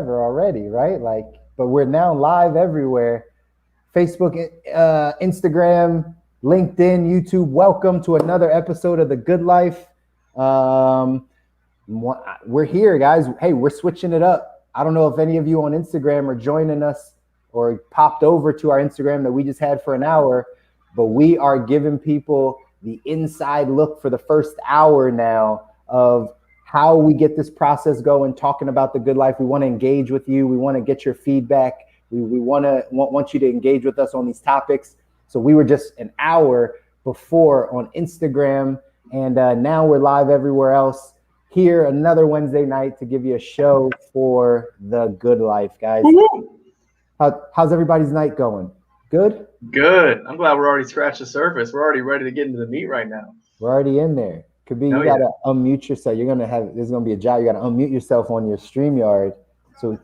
already, right? Like, but we're now live everywhere. Facebook, Instagram, LinkedIn, YouTube. Welcome to another episode of The Good Life. Um, we're here, guys. Hey, we're switching it up. I don't know if any of you on Instagram are joining us or popped over to our Instagram that we just had for an hour, but we are giving people the inside look for the first hour now of how we get this process going, talking about the good life. We want to engage with you. We want to get your feedback. We want you to engage with us on these topics. So we were just an hour before on Instagram, and now we're live everywhere else. Here another Wednesday night to give you a show for the good life, guys. How's everybody's night going? Good? Good. I'm glad we're already scratched the surface. We're already ready to get into the meat right now. We're already in there. Kobi, you gotta unmute yourself. There's gonna be a job. You gotta unmute yourself on your StreamYard. So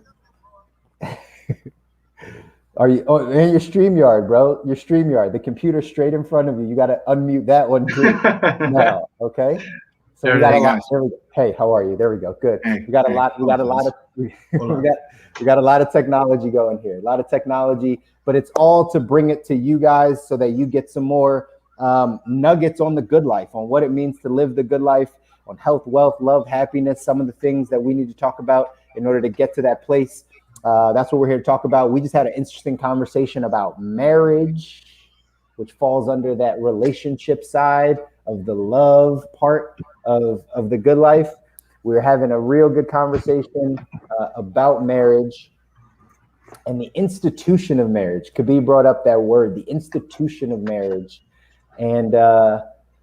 are you in your StreamYard, bro? Your StreamYard, the computer straight in front of you. You gotta unmute that one too. No, okay. So we got a lot. There we go. Hey, how are you? There we go. Good. We got a lot. We got a lot of technology going here. A lot of technology, but it's all to bring it to you guys so that you get some more nuggets on the good life, on what it means to live the good life, on health, wealth, love, happiness, some of the things that we need to talk about in order to get to that place. That's what we're here to talk about. We just had an interesting conversation about marriage, which falls under that relationship side of the love part of the good life. We were having a real good conversation about marriage and the institution of marriage. Kobi brought up that word, the institution of marriage, and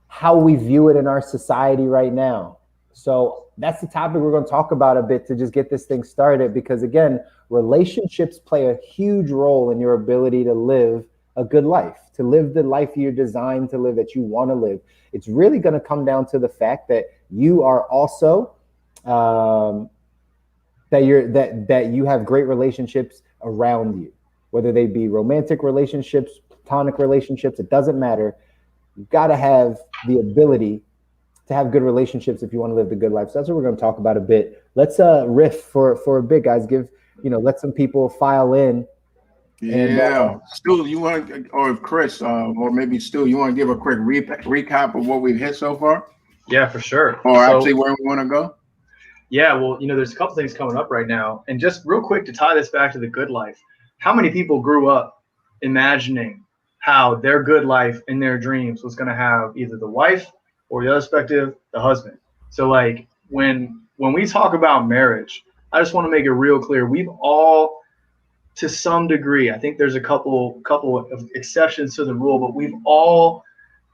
how we view it in our society right now. So that's the topic we're going to talk about a bit to just get this thing started, because again, relationships play a huge role in your ability to live a good life, to live the life you're designed to live, that you want to live. It's really going to come down to the fact that you are also that you have great relationships around you, whether they be romantic relationships, platonic relationships. It doesn't matter. You've got to have the ability to have good relationships if you want to live the good life. So that's what we're going to talk about a bit. Let's riff for a bit, guys. Let some people file in. Yeah, Stu, you want, or Chris, or maybe Stu, you want to give a quick recap of what we've hit so far? Yeah, for sure. Or actually where we want to go? Yeah, well, there's a couple things coming up right now. And just real quick to tie this back to the good life, how many people grew up imagining how their good life in their dreams was going to have either the wife or the other perspective, the husband? So like when we talk about marriage, I just want to make it real clear. We've all, to some degree, I think there's a couple of exceptions to the rule, but we've all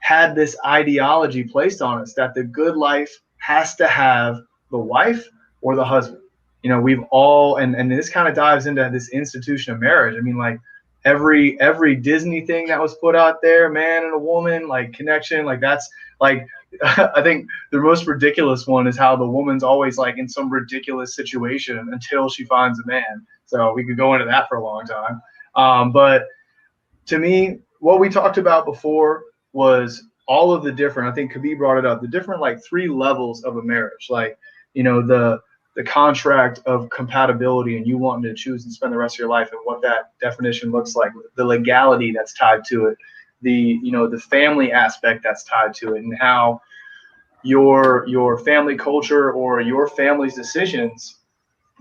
had this ideology placed on us that the good life has to have the wife or the husband. We've all, and this kind of dives into this institution of marriage. I mean, like every Disney thing that was put out there, man and a woman, like connection, like that's like, I think the most ridiculous one is how the woman's always like in some ridiculous situation until she finds a man. So we could go into that for a long time. But to me, what we talked about before was all of the different, I think Kobi brought it up, the different like 3 levels of a marriage. Like, the contract of compatibility and you wanting to choose and spend the rest of your life and what that definition looks like, the legality that's tied to it, the family aspect that's tied to it, and how your family culture or your family's decisions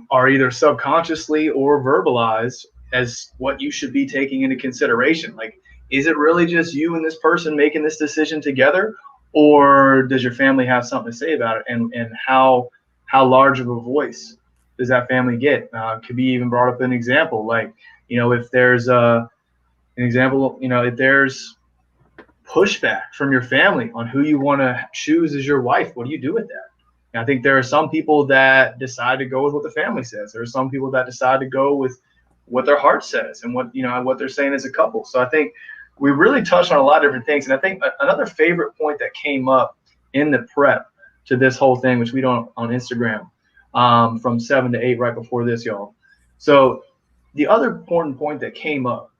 are either subconsciously or verbalized as what you should be taking into consideration. Like, is it really just you and this person making this decision together, or does your family have something to say about it? And how large of a voice does that family get? Could be even brought up an example, like, if there's if there's pushback from your family on who you want to choose as your wife, what do you do with that? And I think there are some people that decide to go with what the family says. There are some people that decide to go with what their heart says and what they're saying as a couple. So I think we really touched on a lot of different things. And I think another favorite point that came up in the prep to this whole thing, which we don't on Instagram, from 7 to 8 right before this, y'all. So the other important point that came up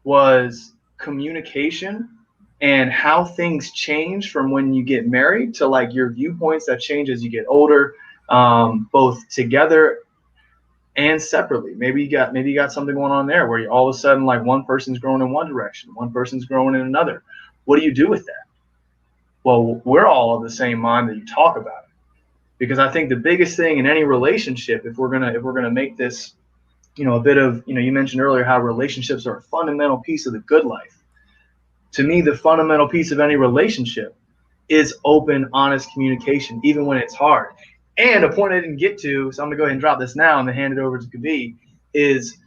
was communication and how things change from when you get married to like your viewpoints that change as you get older, both together and separately. Maybe you got something going on there where all of a sudden, like, one person's growing in one direction, one person's growing in another. What do you do with that? Well, we're all of the same mind that you talk about it, because I think the biggest thing in any relationship, if we're gonna make this, a bit of, you mentioned earlier how relationships are a fundamental piece of the good life. To me, the fundamental piece of any relationship is open, honest communication, even when it's hard. And a point I didn't get to, so I'm gonna go ahead and drop this now and then hand it over to Kobi, is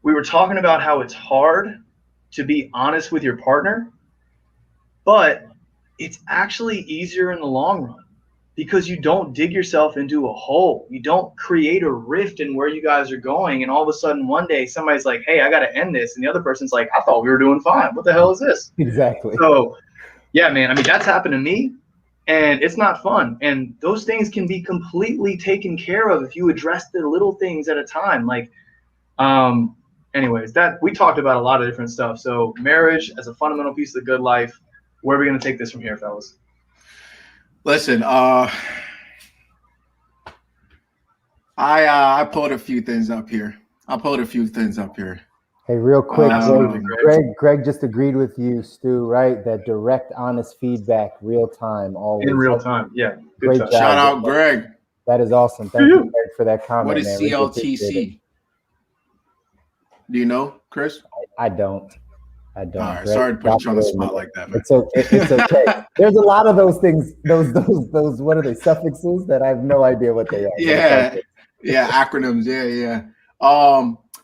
we were talking about how it's hard to be honest with your partner, but it's actually easier in the long run because you don't dig yourself into a hole. You don't create a rift in where you guys are going. And all of a sudden one day somebody's like, hey, I got to end this. And the other person's like, I thought we were doing fine. What the hell is this? Exactly. So yeah, man, I mean, that's happened to me. And it's not fun. And those things can be completely taken care of if you address the little things at a time. Like, anyways, that we talked about a lot of different stuff. So marriage as a fundamental piece of the good life. Where are we going to take this from here, fellas? Listen, I pulled a few things up here. Hey, real quick, Greg just agreed with you, Stu, right? That direct, honest feedback, real time, always. In real time, yeah. Great job. Shout out, Greg. That is awesome. Thank you, Greg, for that comment. What is man. CLTC? Do you know, Chris? I don't. All right, sorry to put you on the spot like that, man. It's okay. There's a lot of those things, those what are they, suffixes that I have no idea what they are. Yeah, acronyms. Yeah.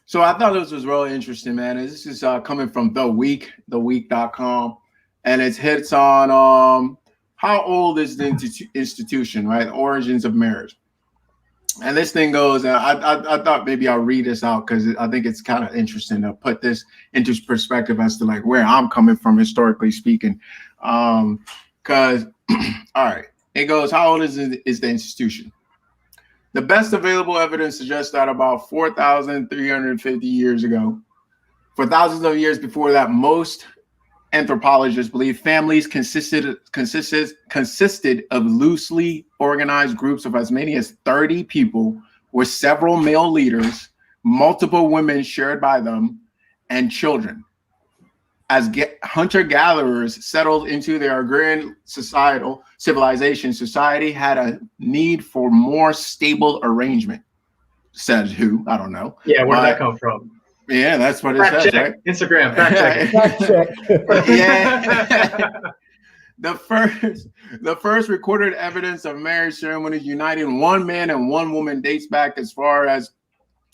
So I thought this was really interesting, man. This is coming from theweek.com, and it hits on how old is the institution, right? The origins of marriage. And this thing goes, I thought maybe I'll read this out because I think it's kind of interesting to put this into perspective as to like where I'm coming from historically speaking. Because, all right, it goes, how old is the institution? The best available evidence suggests that about 4,350 years ago, for thousands of years before that, most anthropologists believe families consisted of loosely organized groups of as many as 30 people, with several male leaders, multiple women shared by them, and children. As hunter-gatherers settled into their agrarian civilization, society had a need for more stable arrangement. Said who? I don't know. Yeah, where did that come from? Yeah, that's what it says, right? Instagram, fact check. Yeah. The first recorded evidence of marriage ceremonies uniting one man and one woman dates back as far as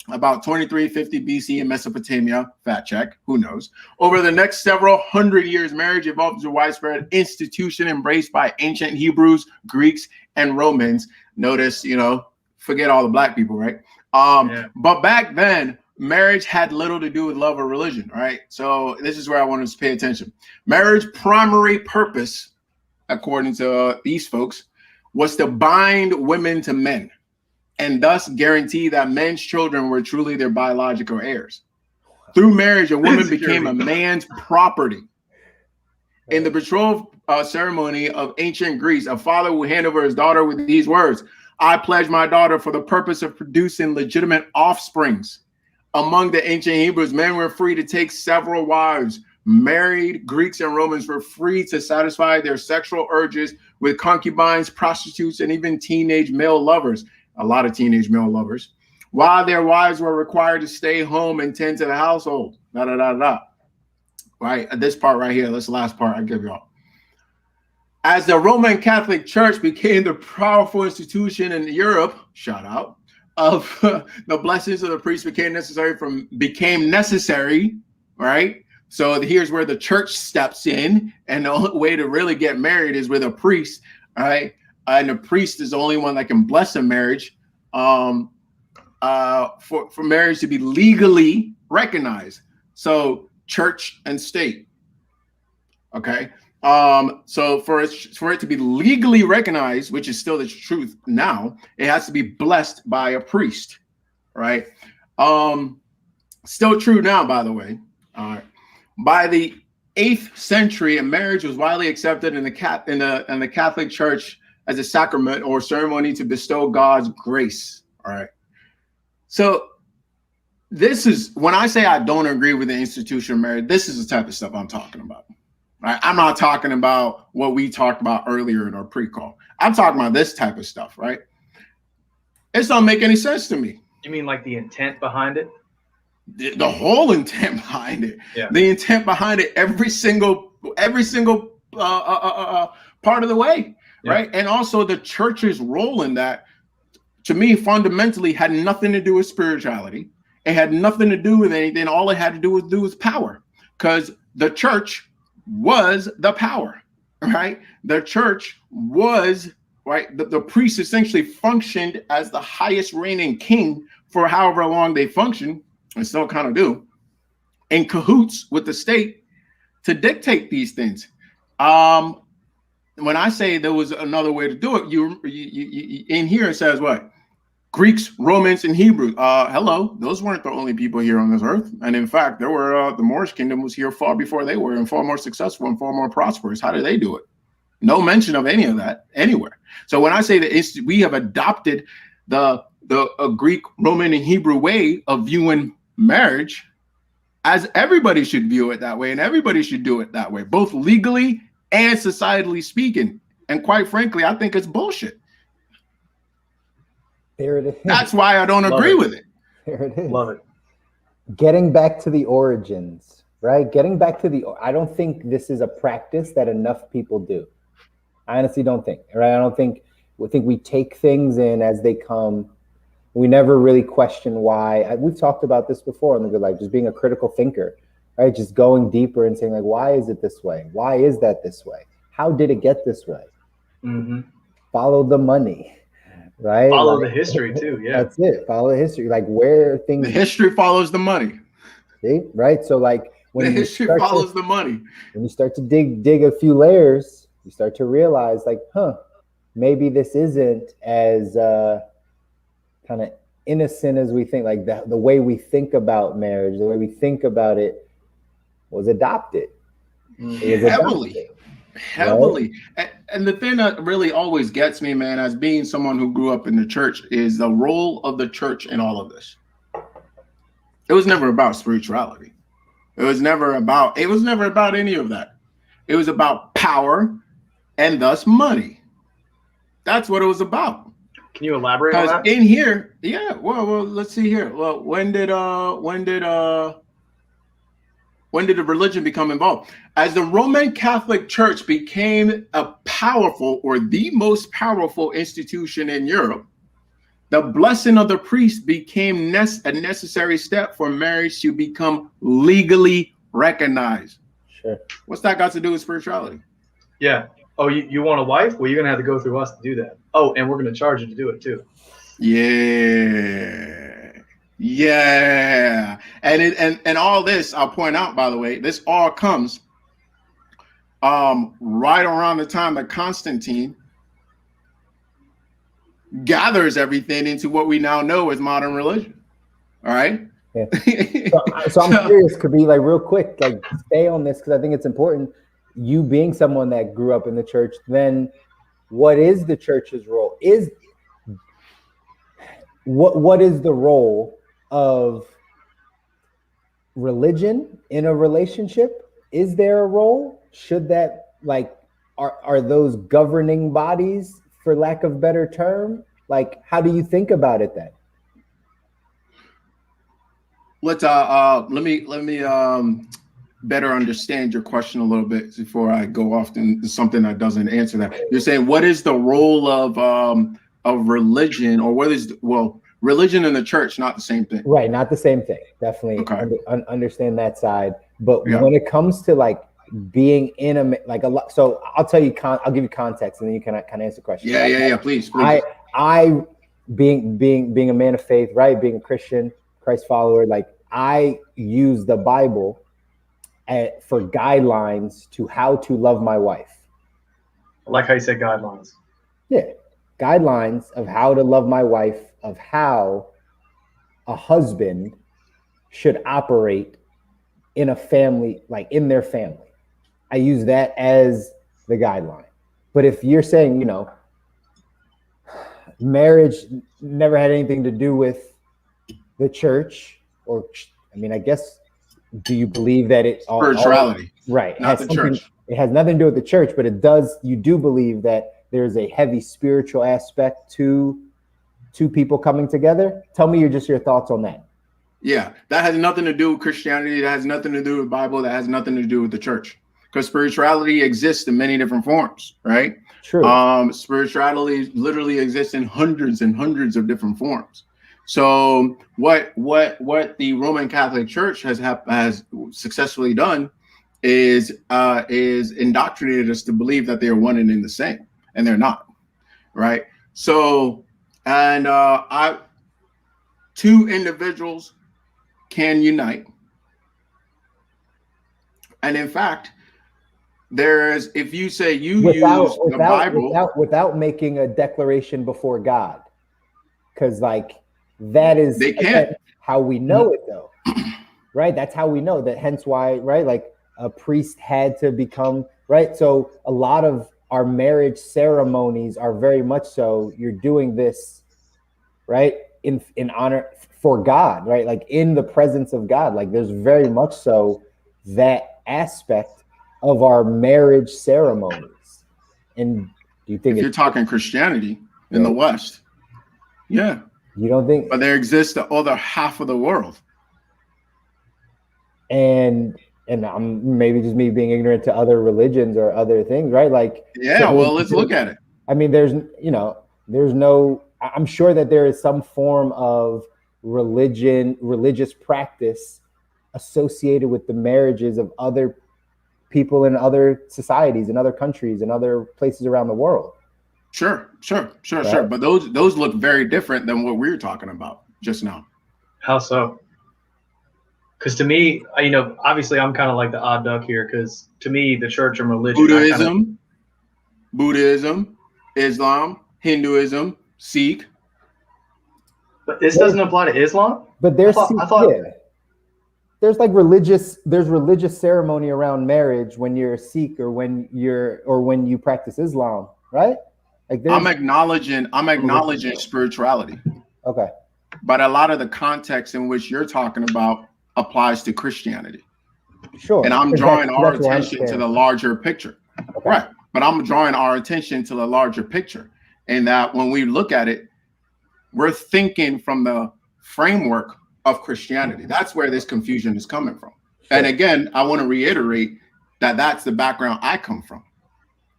about 2350 BC in Mesopotamia. Fact check. Who knows? Over the next several hundred years, marriage evolved as a widespread institution embraced by ancient Hebrews, Greeks, and Romans. Notice, forget all the black people, right? But back then, marriage had little to do with love or religion, right? So this is where I want us to pay attention. Marriage's primary purpose, according to these folks, was to bind women to men and thus guarantee that men's children were truly their biological heirs. Through marriage, a woman became a man's property. In the betrothal ceremony of ancient Greece, a father would hand over his daughter with these words: I pledge my daughter for the purpose of producing legitimate offsprings. Among the ancient Hebrews, men were free to take several wives. Married Greeks and Romans were free to satisfy their sexual urges with concubines, prostitutes, and even teenage male lovers. A lot of teenage male lovers. While their wives were required to stay home and tend to the household. Right, this part right here, this last part I give y'all. As the Roman Catholic Church became the powerful institution in Europe, shout out, of the blessings of the priest became necessary, right? So here's where the church steps in, and the only way to really get married is with a priest, right? And the priest is the only one that can bless a marriage for marriage to be legally recognized. So church and state, okay? So for it to be legally recognized, which is still the truth now, it has to be blessed by a priest, right? Still true now, by the way. All right. By the 8th century, a marriage was widely accepted in the Catholic Church as a sacrament or ceremony to bestow God's grace. All right. So this is when I say I don't agree with the institution of marriage, this is the type of stuff I'm talking about. Right? I'm not talking about what we talked about earlier in our pre-call. I'm talking about this type of stuff, right? It don't make any sense to me. You mean like the intent behind it? The whole intent behind it. Yeah. The intent behind it, every single part of the way, Yeah. right? And also the church's role in that, to me, fundamentally had nothing to do with spirituality. It had nothing to do with anything. All it had to do with power, because the church was the power, right? The church was, right? The priest essentially functioned as the highest reigning king for however long they functioned, and still kind of do, in cahoots with the state to dictate these things. When I say there was another way to do it, you in here it says what? Greeks, Romans, and Hebrews. Hello, those weren't the only people here on this earth. And in fact, there were the Moorish kingdom was here far before they were, and far more successful and far more prosperous. How did they do it? No mention of any of that anywhere. So when I say that we have adopted the Greek, Roman, and Hebrew way of viewing marriage, as everybody should view it that way, and everybody should do it that way, both legally and societally speaking. And quite frankly, I think it's bullshit. There it is. That's why I don't agree with it. There it is. Love it. Getting back to the origins, right? I don't think this is a practice that enough people do. I honestly don't think, right? We take things in as they come. We never really question why. We've talked about this before on the Good Life, just being a critical thinker, right? Just going deeper and saying, like, why is it this way? Why is that this way? How did it get this way? Mm-hmm. Follow the money. Right. Follow the history too. Yeah. That's it. Follow the history. Like where things. The history follows the money. See? Right. So like when the history follows the money. When you start to dig a few layers, you start to realize like, maybe this isn't as kind of innocent as we think. Like the way we think about marriage, the way we think about it was adopted. It was heavily. And the thing that really always gets me, man, as being someone who grew up in the church, is the role of the church in all of this. It was never about spirituality. It was never about any of that. It was about power and thus money. That's what it was about. Can you elaborate on that? In here, well, let's see here. Well, when did the religion become involved? As the Roman Catholic Church became a powerful, or the most powerful institution in Europe, the blessing of the priest became a necessary step for marriage to become legally recognized. Sure. What's that got to do with spirituality? Yeah. Oh, you want a wife? Well, you're gonna have to go through us to do that. Oh, and we're gonna charge you to do it too. Yeah. And all this, I'll point out, by the way, this all comes right around the time that Constantine gathers everything into what we now know as modern religion. All right. Yeah. So I'm curious, could be like real quick, like stay on this because I think it's important. You being someone that grew up in the church, then what is the church's role? What is the role of religion in a relationship? Is there a role? Should that are those governing bodies, for lack of better term? Like, how do you think about it then? Let me better understand your question a little bit before I go off into something that doesn't answer that. You're saying, what is the role of religion, or what is religion and the church? Not the same thing, right? Not the same thing. Definitely understand that side. But when it comes to like being in a lot, so I'll tell you, I'll give you context, and then you can kind of answer the question. Yeah. Please. I being a man of faith, right? Being a Christian, Christ follower, like I use the Bible for guidelines to how to love my wife. I like how you said guidelines. Yeah. Guidelines of how to love my wife, of how a husband should operate in a family, like in their family. I use that as the guideline. But if you're saying, marriage never had anything to do with the church, or I mean, I guess, do you believe that it Spirituality, right, not has the something, church. it has nothing to do with the church, but it does, you do believe that there's a heavy spiritual aspect to two people coming together? Tell me your thoughts on that. Yeah, that has nothing to do with Christianity. That has nothing to do with the Bible. That has nothing to do with the church, because spirituality exists in many different forms, right? True. Spirituality literally exists in hundreds and hundreds of different forms. So what the Roman Catholic Church has successfully done is indoctrinated us to believe that they are one and in the same, and they're not, right? So, and two individuals can unite, and in fact, there's, if you say you use the Bible without making a declaration before God, because like that is they can how we know it though, right? That's how we know that. Hence why, right? Like a priest had to become, right? So a lot of our marriage ceremonies are very much so you're doing this, right, in honor for God, right? Like in the presence of God. Like there's very much so that aspect of our marriage ceremonies. And do you think if you're talking Christianity in the West? Yeah. You don't think? But there exists the other half of the world. And I'm maybe just me being ignorant to other religions or other things, right? Like, yeah, so well, let's look at it. I mean, there's no, I'm sure that there is some form of religious practice associated with the marriages of other people in other societies, in other countries, in other places around the world. Sure. But those look very different than what we were talking about just now. How so? Because to me, obviously I'm kind of like the odd duck here, because to me, the church and religion, Buddhism, Islam, Hinduism, Sikh. But this doesn't apply to Islam? But there's there's like religious ceremony around marriage when you're a Sikh or when you practice Islam, right? Like I'm acknowledging spirituality. Okay. But a lot of the context in which you're talking about applies to Christianity. Sure. And I'm drawing our attention to the larger picture. Okay. Right. But I'm drawing our attention to the larger picture. And that when we look at it, we're thinking from the framework of Christianity. That's where this confusion is coming from. Sure. And again, I want to reiterate that that's the background I come from.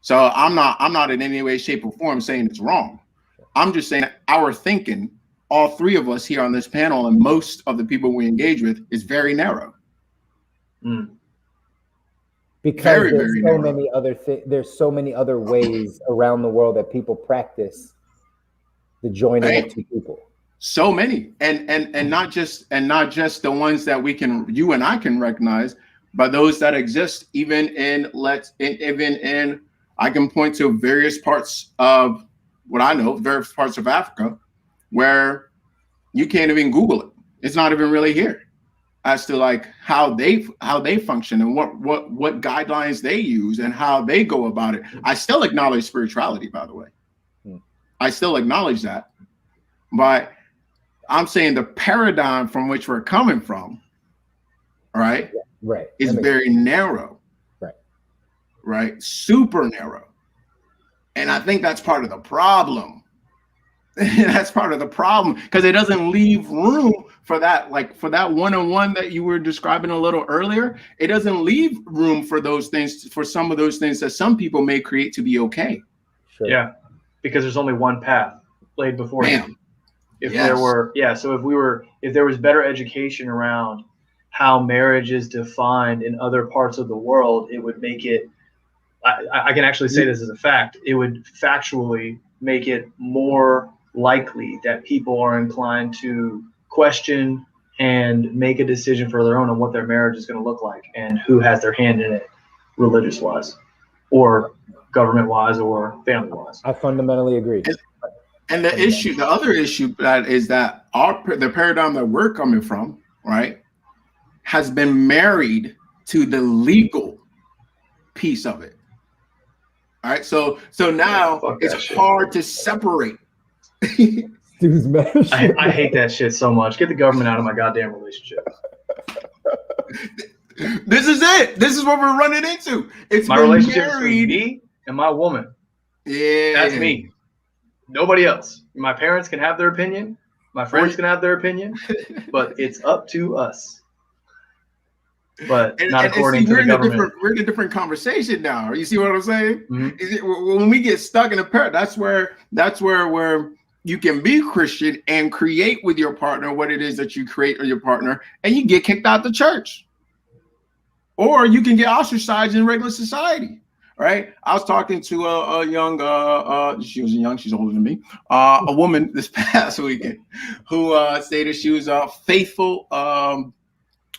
So I'm not in any way, shape, or form saying it's wrong. I'm just saying our thinking, all three of us here on this panel and most of the people we engage with, is very narrow. Because there's so many other ways around the world that people practice the joining of two people. So many, and not just the ones that you and I can recognize, but those that exist even in I can point to various parts of various parts of Africa where you can't even Google it. It's not even really here as to like how they function and what guidelines they use and how they go about it. I still acknowledge spirituality, by the way. I still acknowledge that. But I'm saying the paradigm from which we're coming from, right, is very narrow. Right? Super narrow. And I think that's part of the problem. That's part of the problem, because it doesn't leave room for that, like for that one-on-one that you were describing a little earlier. It doesn't leave room for those things, for some of those things that some people may create to be okay. Sure. Yeah, because there's only one path laid before you. If there was better education around how marriage is defined in other parts of the world, it would make it, I can actually say this as a fact, it would factually make it more likely that people are inclined to question and make a decision for their own on what their marriage is going to look like and who has their hand in it, religious wise or government wise or family wise. I fundamentally agree. And the other issue that is that the paradigm that we're coming from, right, has been married to the legal piece of it. All right, so now it's hard to separate. Stu's membership. I hate that shit so much. Get the government out of my goddamn relationship. This is it. This is what we're running into. It's my relationship between me and my woman. Yeah. That's me. Nobody else. My parents can have their opinion. My friends can have their opinion. But it's up to us. But not according to the government. We're in a different conversation now. You see what I'm saying? Mm-hmm. When we get stuck in a pair, that's where you can be Christian and create with your partner what it is that you create with your partner, and you get kicked out the church. Or you can get ostracized in regular society, right? I was talking to a young, she was young, she's older than me, a woman this past weekend who stated she was a faithful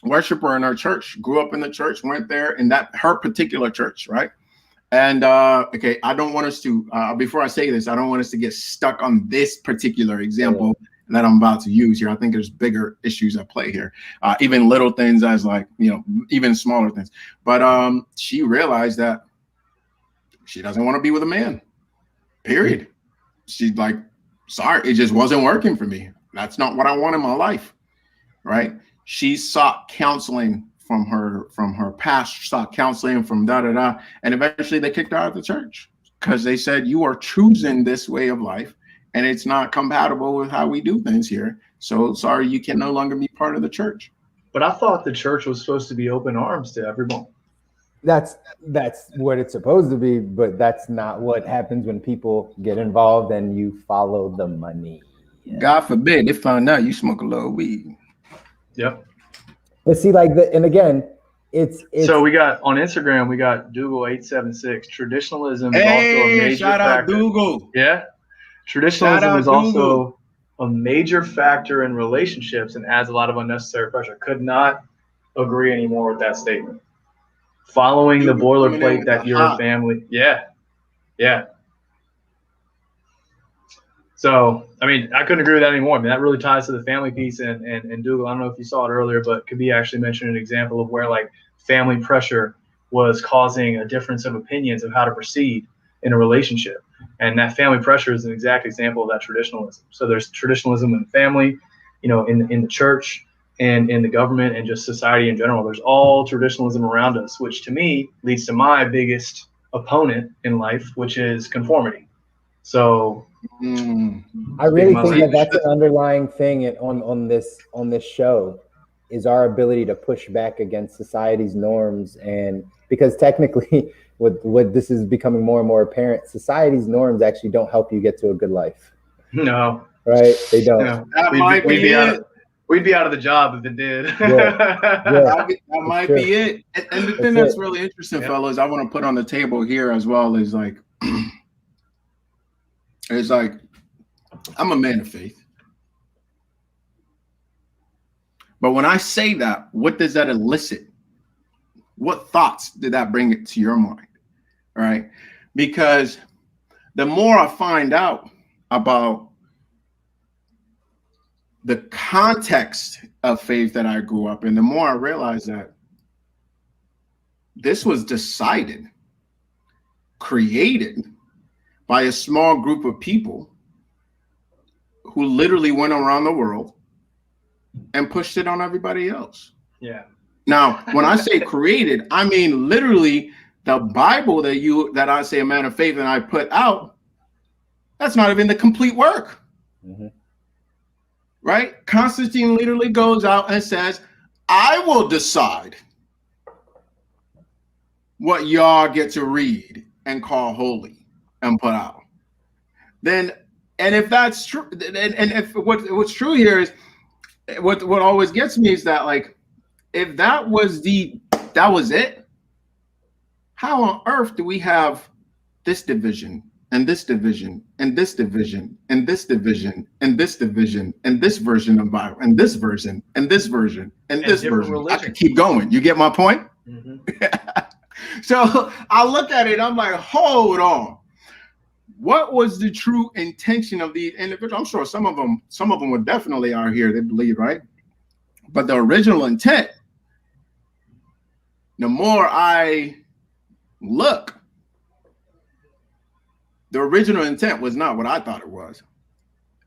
worshiper in her church, grew up in the church, went there in her particular church, right? And okay, I don't want us to, before I say this, I don't want us to get stuck on this particular example that I'm about to use here. I think there's bigger issues at play here, even little things as like, even smaller things. But she realized that she doesn't want to be with a man, period. She's like, sorry, it just wasn't working for me. That's not what I want in my life, right? She sought counseling from her pastor, sought counseling from da-da-da, and eventually they kicked her out of the church because they said, you are choosing this way of life and it's not compatible with how we do things here. So sorry, you can no longer be part of the church. But I thought the church was supposed to be open arms to everyone. That's what it's supposed to be, but that's not what happens when people get involved and you follow the money. God forbid they find out you smoke a little weed. Yep. But see, and again, it's so we got on Instagram, we got Dougal876. Traditionalism is also a major shout factor. Out Dougal. Yeah. Traditionalism is also a major factor in relationships and adds a lot of unnecessary pressure. Could not agree anymore with that statement. Following the boilerplate that your family. Yeah. Yeah. So, I mean, I couldn't agree with that anymore. I mean, that really ties to the family piece. And Dougal, I don't know if you saw it earlier, but Kobi actually mentioned an example of where like family pressure was causing a difference of opinions of how to proceed in a relationship. And that family pressure is an exact example of that traditionalism. So there's traditionalism in the family, in the church and in the government and just society in general. There's all traditionalism around us, which to me leads to my biggest opponent in life, which is conformity. So I really think that's an underlying thing on this show is our ability to push back against society's norms. And because technically what this is becoming more and more apparent, society's norms actually don't help you get to a good life. No. Right? They don't. No. We'd be out of the job if it did. That might be it. And the thing that's really interesting, fellas, I want to put on the table here as well is like, it's like, I'm a man of faith. But when I say that, what does that elicit? What thoughts did that bring it to your mind? Right? Because the more I find out about the context of faith that I grew up in, the more I realize that this was decided, created by a small group of people who literally went around the world and pushed it on everybody else. Yeah. Now, when I say created, I mean literally the Bible that I say a man of faith and I put out, that's not even the complete work. Mm-hmm. Right? Constantine literally goes out and says, I will decide what y'all get to read and call holy and put out. Then, and if that's true, and if what's true here is what always gets me is that like, if that was it, how on earth do we have this division and this division and this division and this division and this division and this version of Bible and this version and this version and this version? Religions. I could keep going. You get my point? Mm-hmm. So I look at it, I'm like, hold on. What was the true intention of these individuals? I'm sure some of them would definitely are here, they believe, right? But the original intent, the more I look, the original intent was not what I thought it was.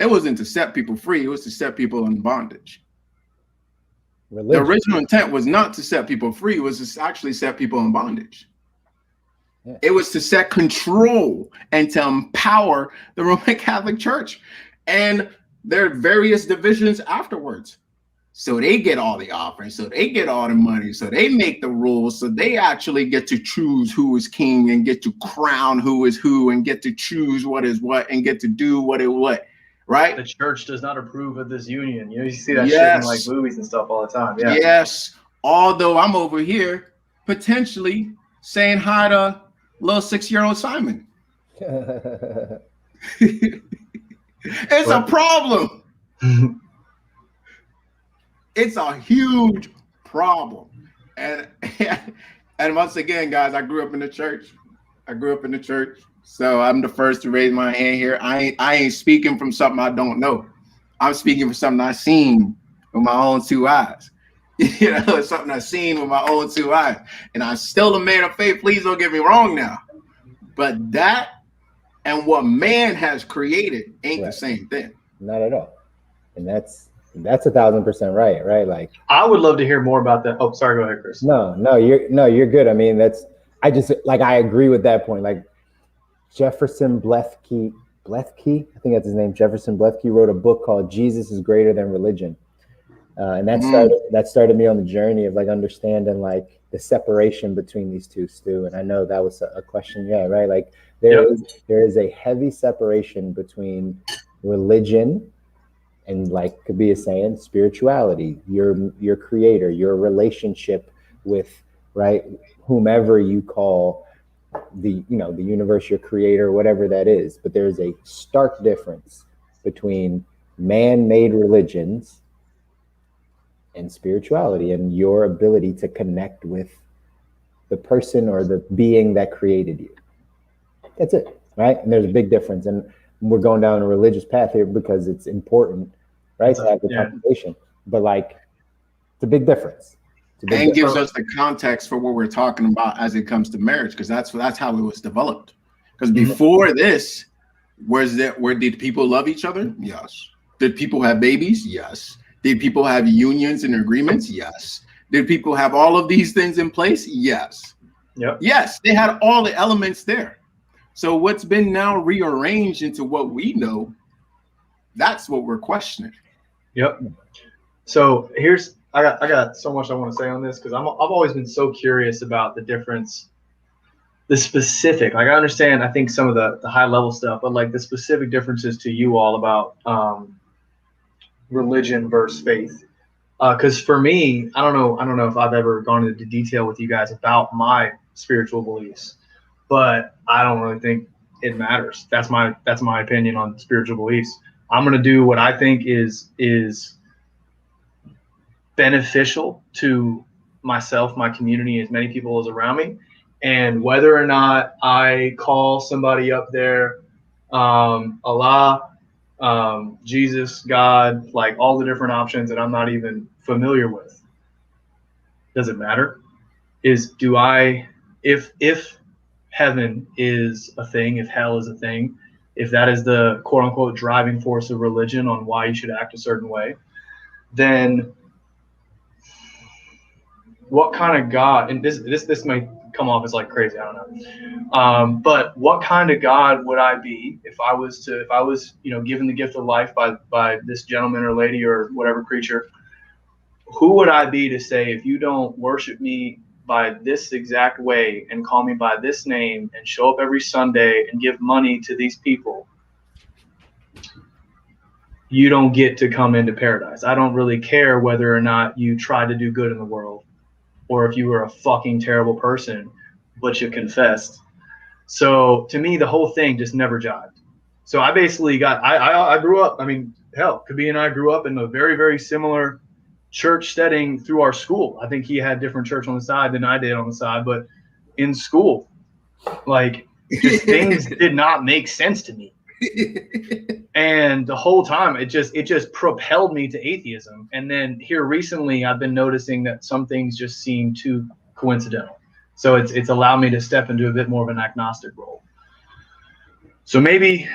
It wasn't to set people free. It was to set people in bondage. Religion. The original intent was not to set people free. It was to actually set people in bondage. Yeah. It was to set control and to empower the Roman Catholic Church and their various divisions afterwards. So they get all the offerings, so they get all the money, so they make the rules, so they actually get to choose who is king and get to crown who is who and get to choose what is what and get to do what is what, right? The church does not approve of this union. You know, you see that shit in like movies and stuff all the time. Yeah. Yes. Although I'm over here potentially saying hi to little 6-year-old Simon. It's a problem. It's a huge problem. And once again, guys, I grew up in the church. So I'm the first to raise my hand here. I ain't speaking from something I don't know. I'm speaking from something I've seen with my own 2 eyes. You know, it's something I've seen with my own 2 eyes. And I'm still a man of faith. Please don't get me wrong now. But that and what man has created ain't the same thing. Not at all. And that's 1,000% right? Like, I would love to hear more about that. Oh, sorry, go ahead, Chris. No, you're good. I mean, I agree with that point. Like Jefferson Blefke, I think that's his name. Jefferson Blefke wrote a book called Jesus is Greater Than Religion. And that started me on the journey of like understanding like the separation between these two, Stu. And I know that was a question. Yeah, right. Like there is a heavy separation between religion and, like Kobi is saying, spirituality, your creator, your relationship with, right, whomever you call the universe, your creator, whatever that is. But there's a stark difference between man-made religions and spirituality and your ability to connect with the person or the being that created you. That's it, right? And there's a big difference. And we're going down a religious path here because it's important, right, to have the conversation. But like, it's a big difference. And gives us the context for what we're talking about as it comes to marriage, because that's how it was developed. Because before this, where did people love each other? Yes. Did people have babies? Yes. Did people have unions and agreements? Yes. Did people have all of these things in place? Yes. Yep. Yes, they had all the elements there. So what's been now rearranged into what we know, that's what we're questioning. Yep. So I got so much I want to say on this because I've always been so curious about the difference, the specific. Like I understand, I think some of the high level stuff, but like the specific differences to you all about religion versus faith. Because for me, I don't know if I've ever gone into detail with you guys about my spiritual beliefs, but I don't really think it matters. That's my opinion on spiritual beliefs. I'm gonna do what I think is beneficial to myself, my community, as many people as around me, and whether or not I call somebody up there Allah, Jesus, God, like all the different options that I'm not even familiar with, does it matter? If heaven is a thing, if hell is a thing, if that is the quote unquote driving force of religion on why you should act a certain way, then what kind of God, and this might come off as like crazy, I don't know. But what kind of God would I be if I was given the gift of life by this gentleman or lady or whatever creature? Who would I be to say, if you don't worship me by this exact way and call me by this name and show up every Sunday and give money to these people, you don't get to come into paradise. I don't really care whether or not you try to do good in the world or if you were a fucking terrible person, but you confessed. So to me, the whole thing just never jived. So I basically I grew up, I mean, hell, Kobi and I grew up in a very, very similar church setting through our school. I think he had different church on the side than I did on the side, but in school, like, just things did not make sense to me. And the whole time it just propelled me to atheism. And then here recently I've been noticing that some things just seem too coincidental. So it's allowed me to step into a bit more of an agnostic role. So maybe,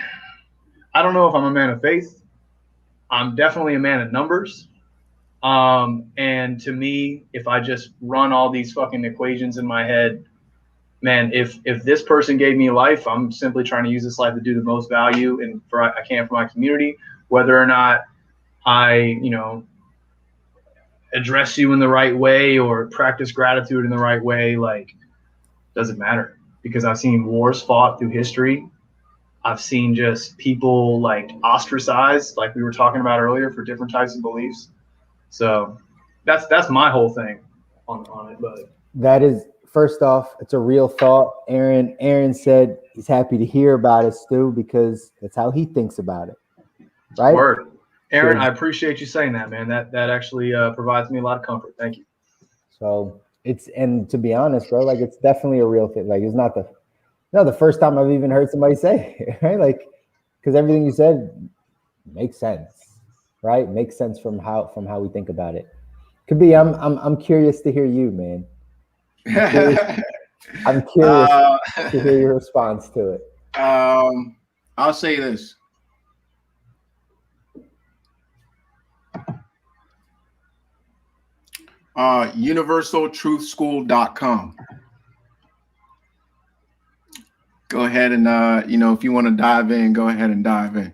I don't know if I'm a man of faith. I'm definitely a man of numbers. And to me, if I just run all these fucking equations in my head, man, if this person gave me life, I'm simply trying to use this life to do the most value and I can for my community, whether or not I, address you in the right way or practice gratitude in the right way, like, doesn't matter, because I've seen wars fought through history. I've seen just people like ostracized, like we were talking about earlier, for different types of beliefs. So that's my whole thing on it. But that is, first off, it's a real thought. Aaron said he's happy to hear about it, Stu, because that's how he thinks about it. Right? Word. Aaron, I appreciate you saying that, man. That actually provides me a lot of comfort. Thank you. So and to be honest, bro, like, it's definitely a real thing. Like, it's not the first time I've even heard somebody say it, right? Like, because everything you said makes sense, right? Makes sense from how we think about it. Could be. I'm curious to hear you, man. I'm curious to hear your response to it. I'll say this. universaltruthschool.com. Go ahead and if you want to dive in, go ahead and dive in.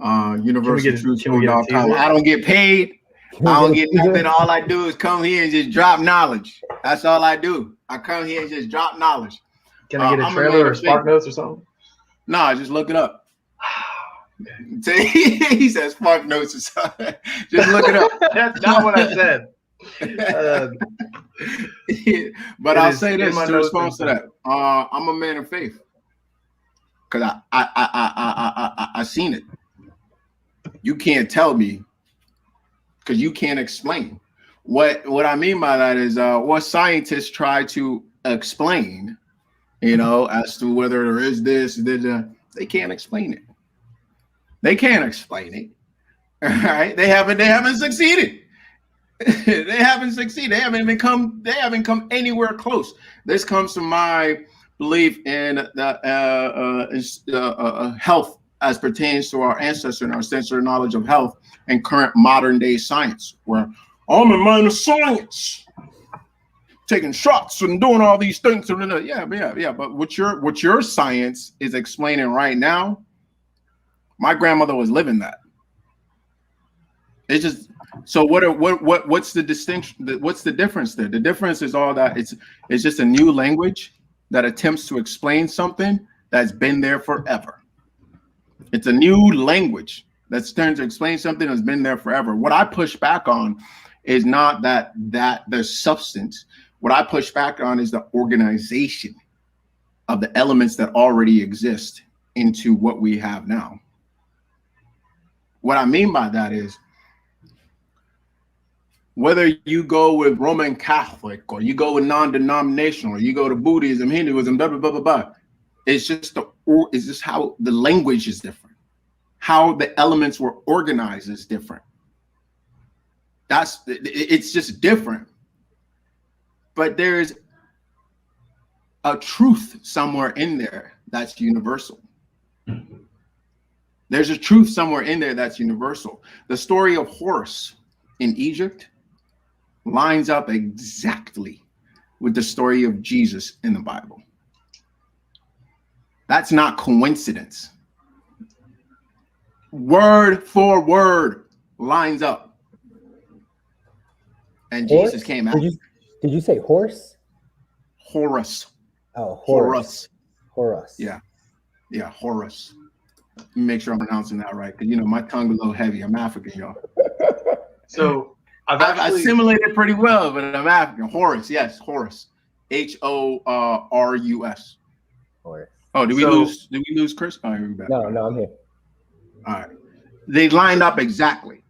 universaltruthschool.com. I don't get paid. I don't get nothing. All I do is come here and just drop knowledge. That's all I do. I come here and just drop knowledge. Can I get a trailer or Spark Notes or something? No, just look it up. He says Spark Notes or something. Just look it up. That's not what I said. But I'll say this in response to that. I'm a man of faith, because I seen it. You can't tell me, because you can't explain. What I mean by that is what scientists try to explain, as to whether there is this, they can't explain it. They can't explain it. All right, they haven't succeeded. They haven't succeeded. They haven't come anywhere close. This comes from my belief in health as pertains to our ancestor and our sensory knowledge of health and current modern day science, where I'm a man of science, taking shots and doing all these things. Yeah. But what your science is explaining right now, my grandmother was living that. It's just. So what's the distinction? What's the difference there? The difference is all that it's just a new language that attempts to explain something that's been there forever. It's a new language that's trying to explain something that's been there forever. What I push back on is not that there's substance. What I push back on is the organization of the elements that already exist into what we have now. What I mean by that is, whether you go with Roman Catholic or you go with non-denominational or you go to Buddhism, Hinduism, blah, blah, blah, blah, blah. It's just how the language is different. How the elements were organized is different. It's just different. But there's a truth somewhere in there that's universal. There's a truth somewhere in there that's universal. The story of Horus in Egypt lines up exactly with the story of Jesus in the Bible. That's not coincidence. Word for word lines up. And Horse? Jesus came out. Did you say horse? Horus. Oh, Horus. Horus. Yeah, Horus. Let me make sure I'm pronouncing that right, because my tongue's a little heavy. I'm African, y'all. So I've assimilated pretty well, but I'm African. Horus, yes, Horus. Horus. Horus. Oh, did we lose Chris? Oh, here we go. No, I'm here. All right. They lined up exactly.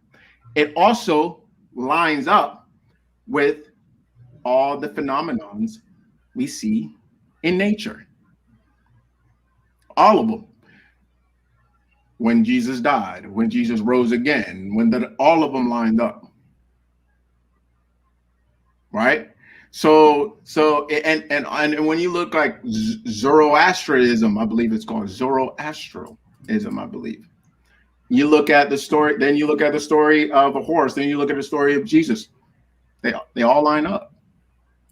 It also lines up with all the phenomenons we see in nature. All of them. When Jesus died, when Jesus rose again, all of them lined up. Right? So and when you look like Zoroastrianism, I believe it's called Zoroastrianism, I believe. You look at the story, then you look at the story of a horse, then you look at the story of Jesus. They all line up.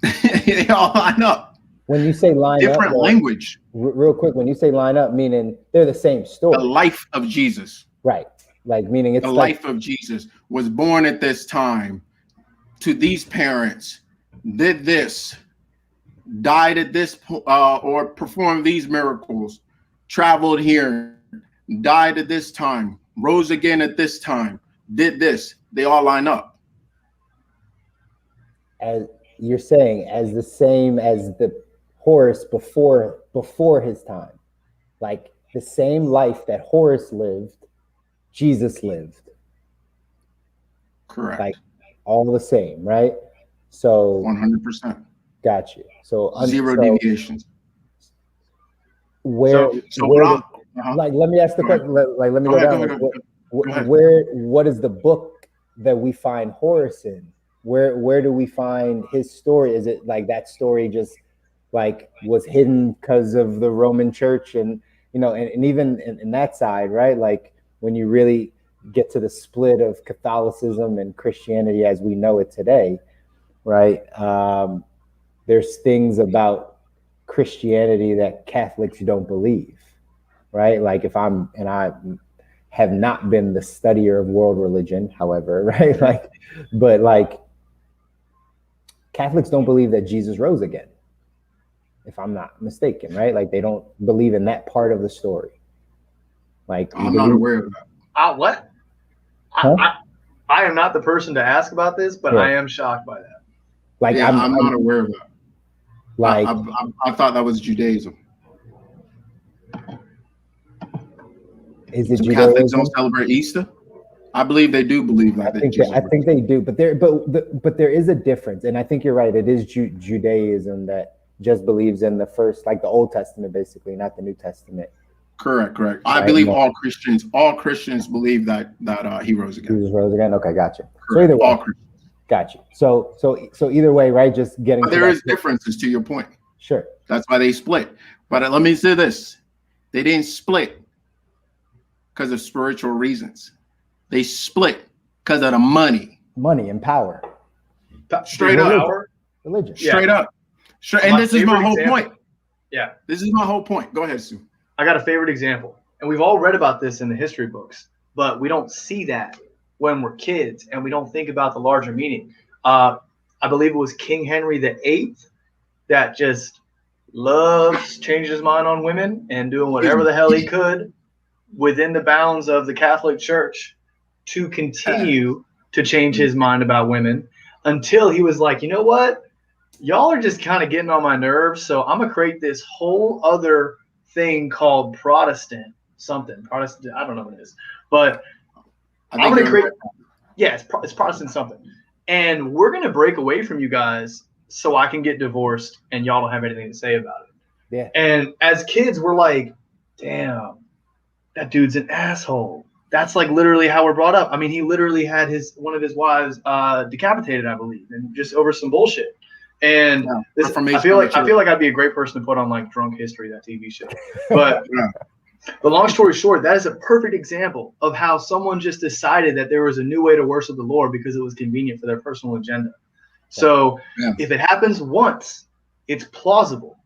They all line up. When you say line up, different language. Real quick, when you say line up, meaning they're the same story. The life of Jesus. Right. Like meaning it's the life of Jesus was born at this time, to these parents, did this, died at this, or performed these miracles, traveled here, died at this time, rose again at this time, did this. They all line up. As you're saying, as the same as the Horus before his time, like the same life that Horus lived, Jesus lived. Correct. Like all the same, right? So 100%. Got you. So zero deviations. Where like let me ask the question. Like let me go down. What is the book that we find Horus in? Where do we find his story? Is it like that story just like was hidden because of the Roman Church and and even in that side, right? Like when you really get to the split of Catholicism and Christianity as we know it today, right? There's things about Christianity that Catholics don't believe, right? Like I have not been the studier of world religion, however, right? But Catholics don't believe that Jesus rose again, if I'm not mistaken, right? Like they don't believe in that part of the story. Like I'm not aware of that. What? Huh? I am not the person to ask about this, but I am shocked by that. Like I'm not aware of that. Like I thought that was Judaism. Is it Some Judaism? Catholics don't celebrate Easter? I believe they do believe that. I think they do, but there is a difference, and I think you're right. It is Judaism that just believes in the first, like the Old Testament, basically, not the New Testament. Correct. I believe all Christians believe that he rose again. Jesus rose again. Okay, gotcha. Correct. So either way, all Christians. Got you. So either way, right? Just getting. But there is differences to your point. Sure. That's why they split. But let me say this: they didn't split because of spiritual reasons. They split because of the money and power. Straight up. Religion. Straight up. And this is my whole point. Yeah. This is my whole point. Go ahead, Stu. I got a favorite example, and we've all read about this in the history books, but we don't see that when we're kids, and we don't think about the larger meaning. I believe it was King Henry VIII that just changed his mind on women and doing whatever the hell he could within the bounds of the Catholic Church to continue to change his mind about women until he was like, you know what? Y'all are just kind of getting on my nerves, so I'm going to create this whole other thing called Protestant. I don't know what it is. But I'm going to create – yeah, it's Protestant something. And we're going to break away from you guys so I can get divorced and y'all don't have anything to say about it. Yeah. And as kids, we're like, damn, that dude's an asshole. That's like literally how we're brought up. I mean, he literally had one of his wives decapitated, I believe, and just over some bullshit. And I feel like I'd be a great person to put on like Drunk History, that TV show. But the long story short, that is a perfect example of how someone just decided that there was a new way to worship the Lord because it was convenient for their personal agenda. So if it happens once, it's plausible.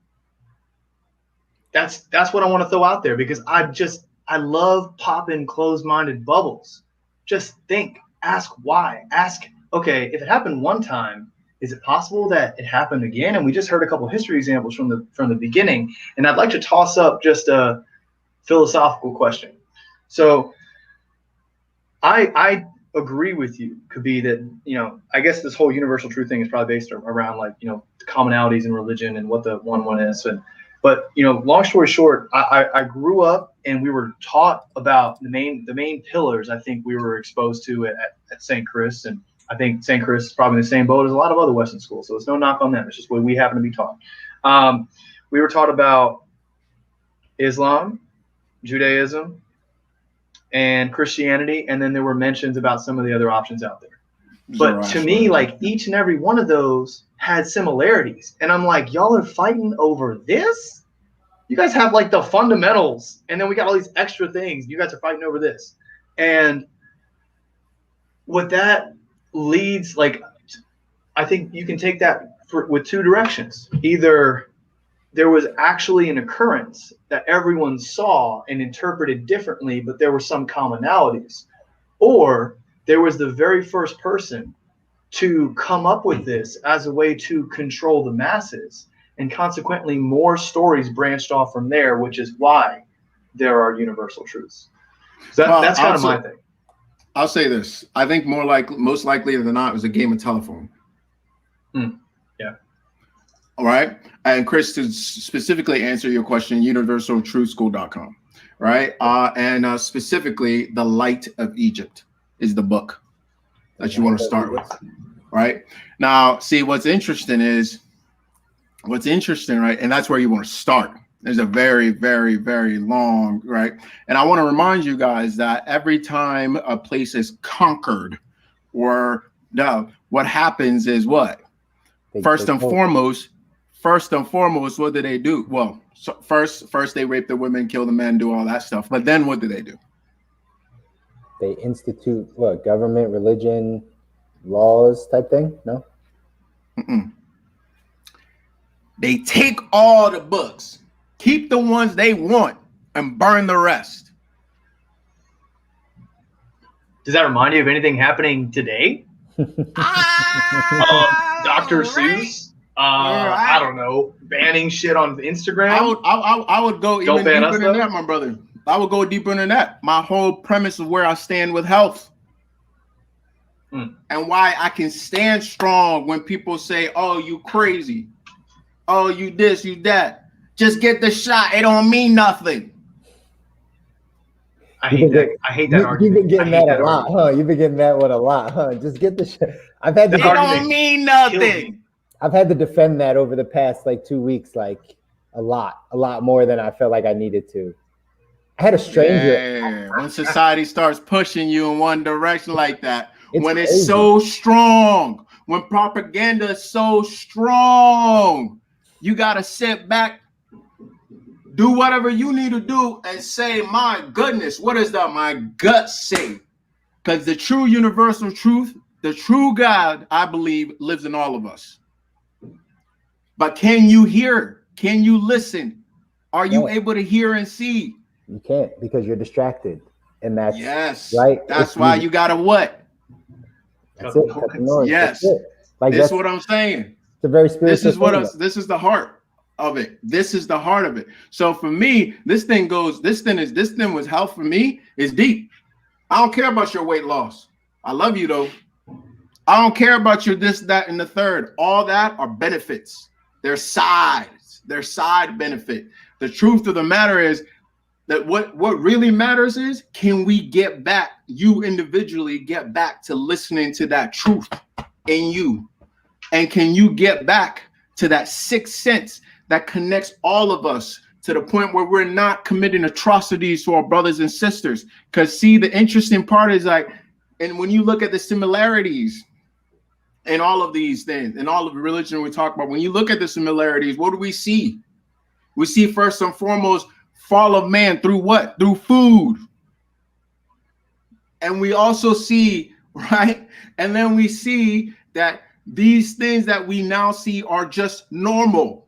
That's what I want to throw out there, because I love popping closed-minded bubbles. Just think, ask why, okay, if it happened one time, is it possible that it happened again? And we just heard a couple of history examples from the beginning. And I'd like to toss up just a philosophical question. So I agree with you, Kobi, that, I guess this whole universal truth thing is probably based around like, the commonalities in religion and what the one is. But long story short, I grew up and we were taught about the main pillars. I think we were exposed to at St. Chris, and I think St. Chris is probably in the same boat as a lot of other Western schools. So it's no knock on them. It's just what we happen to be taught. We were taught about Islam, Judaism, and Christianity, and then there were mentions about some of the other options out there. But to me, like each and every one of those had similarities. And I'm like, y'all are fighting over this? You guys have like the fundamentals, and then we got all these extra things. You guys are fighting over this. And what that leads, like, I think you can take that with two directions. Either there was actually an occurrence that everyone saw and interpreted differently, but there were some commonalities, or there was the very first person to come up with this as a way to control the masses, and consequently more stories branched off from there, which is why there are universal truths. So that's kind of my thing. I'll say this. I think most likely than not, it was a game of telephone. Yeah. All right. And Chris, to specifically answer your question, universaltruthschool.com. Right. And specifically, The Light of Egypt is the book that you want to start with. Right. Now, see, what's interesting, right? And that's where you want to start. There's a very, very, very long, right? And I want to remind you guys that every time a place is conquered, or no, what happens is what? First and foremost, what do they do? Well, so first they rape the women, kill the men, do all that stuff. But then what do? They institute what? Government, religion, laws type thing? No? They take all the books, keep the ones they want, and burn the rest. Does that remind you of anything happening today? Dr. Seuss? I don't know, banning shit on Instagram. I would go even deeper than that, my brother. I would go deeper than that. My whole premise of where I stand with health. And why I can stand strong when people say, oh, you crazy. Oh, you this, you that. Just get the shot. It don't mean nothing. I hate that argument. You've been getting that a lot, huh? You've been getting that one a lot, huh? Just get the shot. It don't mean nothing. I've had to defend that over the past 2 weeks, a lot more than I felt like I needed to. I had a stranger. Yeah, when society starts pushing you in one direction like that, when crazy. It's so strong, when propaganda is so strong, you got to sit back, do whatever you need to do, and say, my goodness, what does my gut say? Because the true universal truth, the true God, I believe, lives in all of us. But can you hear? Can you listen? Are you able to hear and see? You can't, because you're distracted. And that's right. That's why you gotta what? That's it. Yes. That's it. That's what I'm saying. It's a very spiritual this is the heart of it. This is the heart of it. So for me, this thing was health for me is deep. I don't care about your weight loss. I love you though. I don't care about your this, that, and the third. All that are benefits. They're sides. They're side benefit. The truth of the matter is that what really matters is, can we get back, you individually get back to listening to that truth in you? And can you get back to that sixth sense that connects all of us to the point where we're not committing atrocities to our brothers and sisters? Because see, the interesting part is and when you look at the similarities in all of these things, in all of the religion we talk about, when you look at the similarities, what do we see? We see first and foremost, fall of man through what? Through food. And we also see, right? And then we see that these things that we now see are just normal.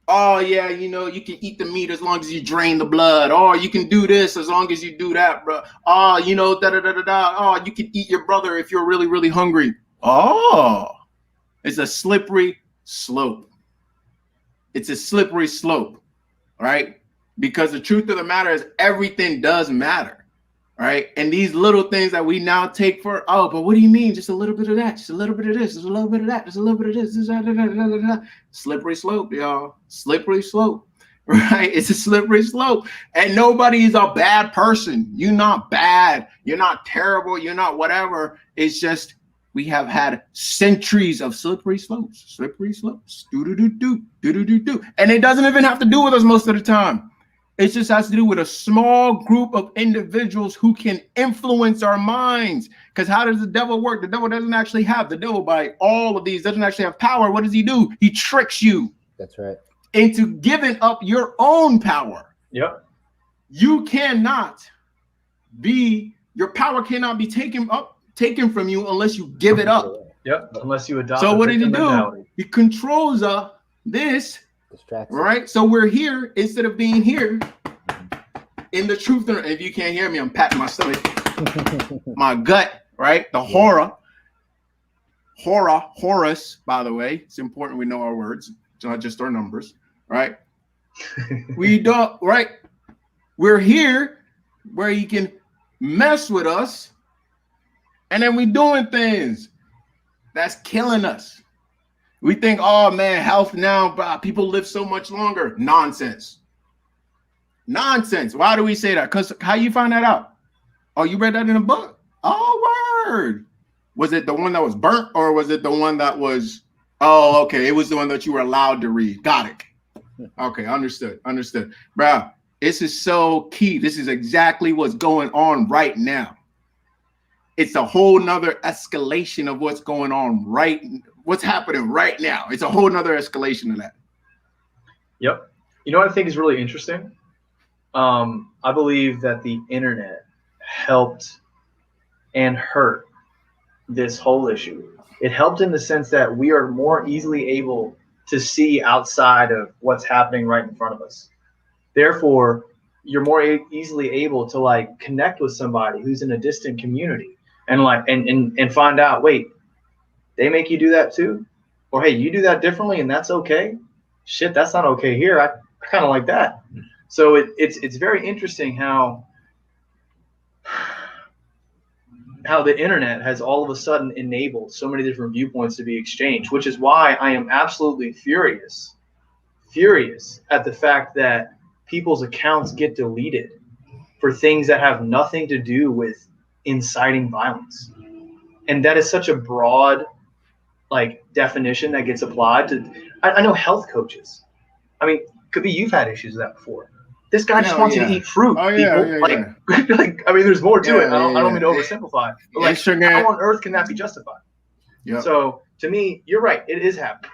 Oh yeah, you can eat the meat as long as you drain the blood. Oh, you can do this as long as you do that, bro. Oh, Oh, you can eat your brother if you're really, really hungry. Oh, it's a slippery slope. It's a slippery slope, right? Because the truth of the matter is everything does matter, right? And these little things that we now take for, oh, but what do you mean? Just a little bit of that, just a little bit of this, just a little bit of that, just a little bit of this. Slippery slope, y'all. Slippery slope, right? It's a slippery slope. And nobody is a bad person. You're not bad. You're not terrible. You're not whatever. It's just we have had centuries of slippery slopes, do-do-do-do. And it doesn't even have to do with us most of the time. It just has to do with a small group of individuals who can influence our minds. Because how does the devil work? The devil doesn't actually have, the devil by all of these doesn't actually have power. What does he do? He tricks you. That's right. Into giving up your own power. Yep. You cannot be Your power cannot be taken from you unless you give it up. Yep. Unless you adopt. So what did he do? Mentality. He controls this. Right. So we're here instead of being here in the truth. If you can't hear me, I'm patting my stomach, my gut. Right. The Horus. By the way, it's important we know our words, not just our numbers. Right. We don't. Right. We're here where you can mess with us, and then we doing things that's killing us. We think, oh man, health now, bro, people live so much longer. Nonsense. Why do we say that? Because how you find that out? Oh, you read that in a book? Oh, word. Was it the one that was burnt, or was it the one that was? Oh, okay. It was the one that you were allowed to read. Got it. Okay, understood. Bro, this is so key. This is exactly what's going on right now. It's a whole nother escalation of what's going on what's happening right now. It's a whole nother escalation of that. Yep. You know what I think is really interesting? I believe that the internet helped and hurt this whole issue. It helped in the sense that we are more easily able to see outside of what's happening right in front of us. Therefore, you're more easily able to like connect with somebody who's in a distant community and like and find out, wait, they make you do that too? Or hey, you do that differently and that's okay? Shit, that's not okay here. I kind of like that. So it's very interesting how the internet has all of a sudden enabled so many different viewpoints to be exchanged, which is why I am absolutely furious at the fact that people's accounts get deleted for things that have nothing to do with inciting violence. And that is such a broad like definition that gets applied to, I know health coaches. I mean, could be you've had issues with that before. This guy just wants you to eat fruit. I mean, there's more to it. I don't mean to oversimplify. But like, how on earth can that be justified? Yep. So to me, you're right. It is happening.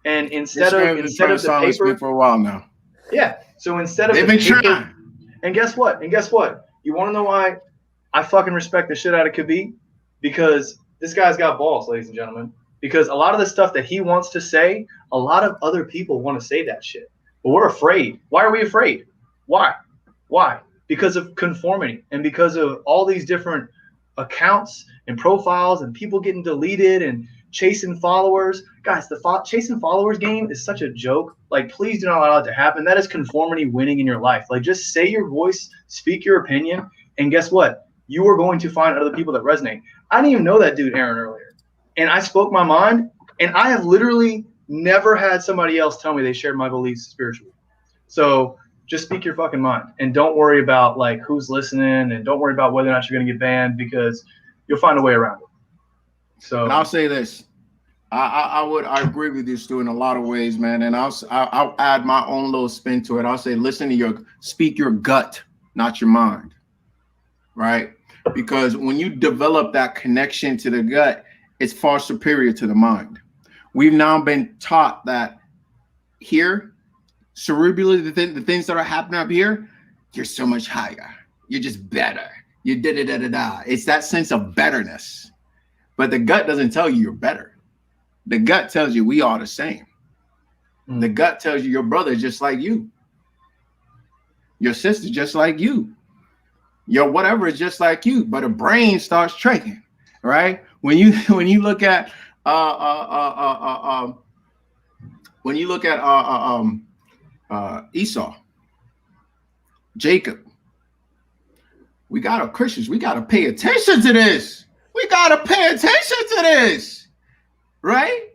And instead of the paper for a while now. Yeah. So instead of the paper, and guess what? You want to know why I fucking respect the shit out of Kobi? Because this guy's got balls, ladies and gentlemen. Because a lot of the stuff that he wants to say, a lot of other people want to say that shit. But we're afraid. Why are we afraid? Why? Because of conformity and because of all these different accounts and profiles and people getting deleted and chasing followers. Guys, the chasing followers game is such a joke. Like, please do not allow it to happen. That is conformity winning in your life. Like, just say your voice, speak your opinion, and guess what? You are going to find other people that resonate. I didn't even know that dude Aaron earlier. And I spoke my mind, and I have literally never had somebody else tell me they shared my beliefs spiritually. So just speak your fucking mind and don't worry about like who's listening and don't worry about whether or not you're going to get banned because you'll find a way around it. So and I'll say this. I agree with you, Stu, in a lot of ways, man. And I'll add my own little spin to it. I'll say, speak your gut, not your mind. Right? Because when you develop that connection to the gut, it's far superior to the mind. We've now been taught that here, cerebrally, the things that are happening up here, you're so much higher. You're just better. You da-da-da-da-da. It's that sense of betterness. But the gut doesn't tell you you're better. The gut tells you we are the same. The gut tells you your brother is just like you. Your sister just like you. Your whatever is just like you. But the brain starts tricking, right? When you look at Esau, Jacob, we gotta pay attention to this. Right?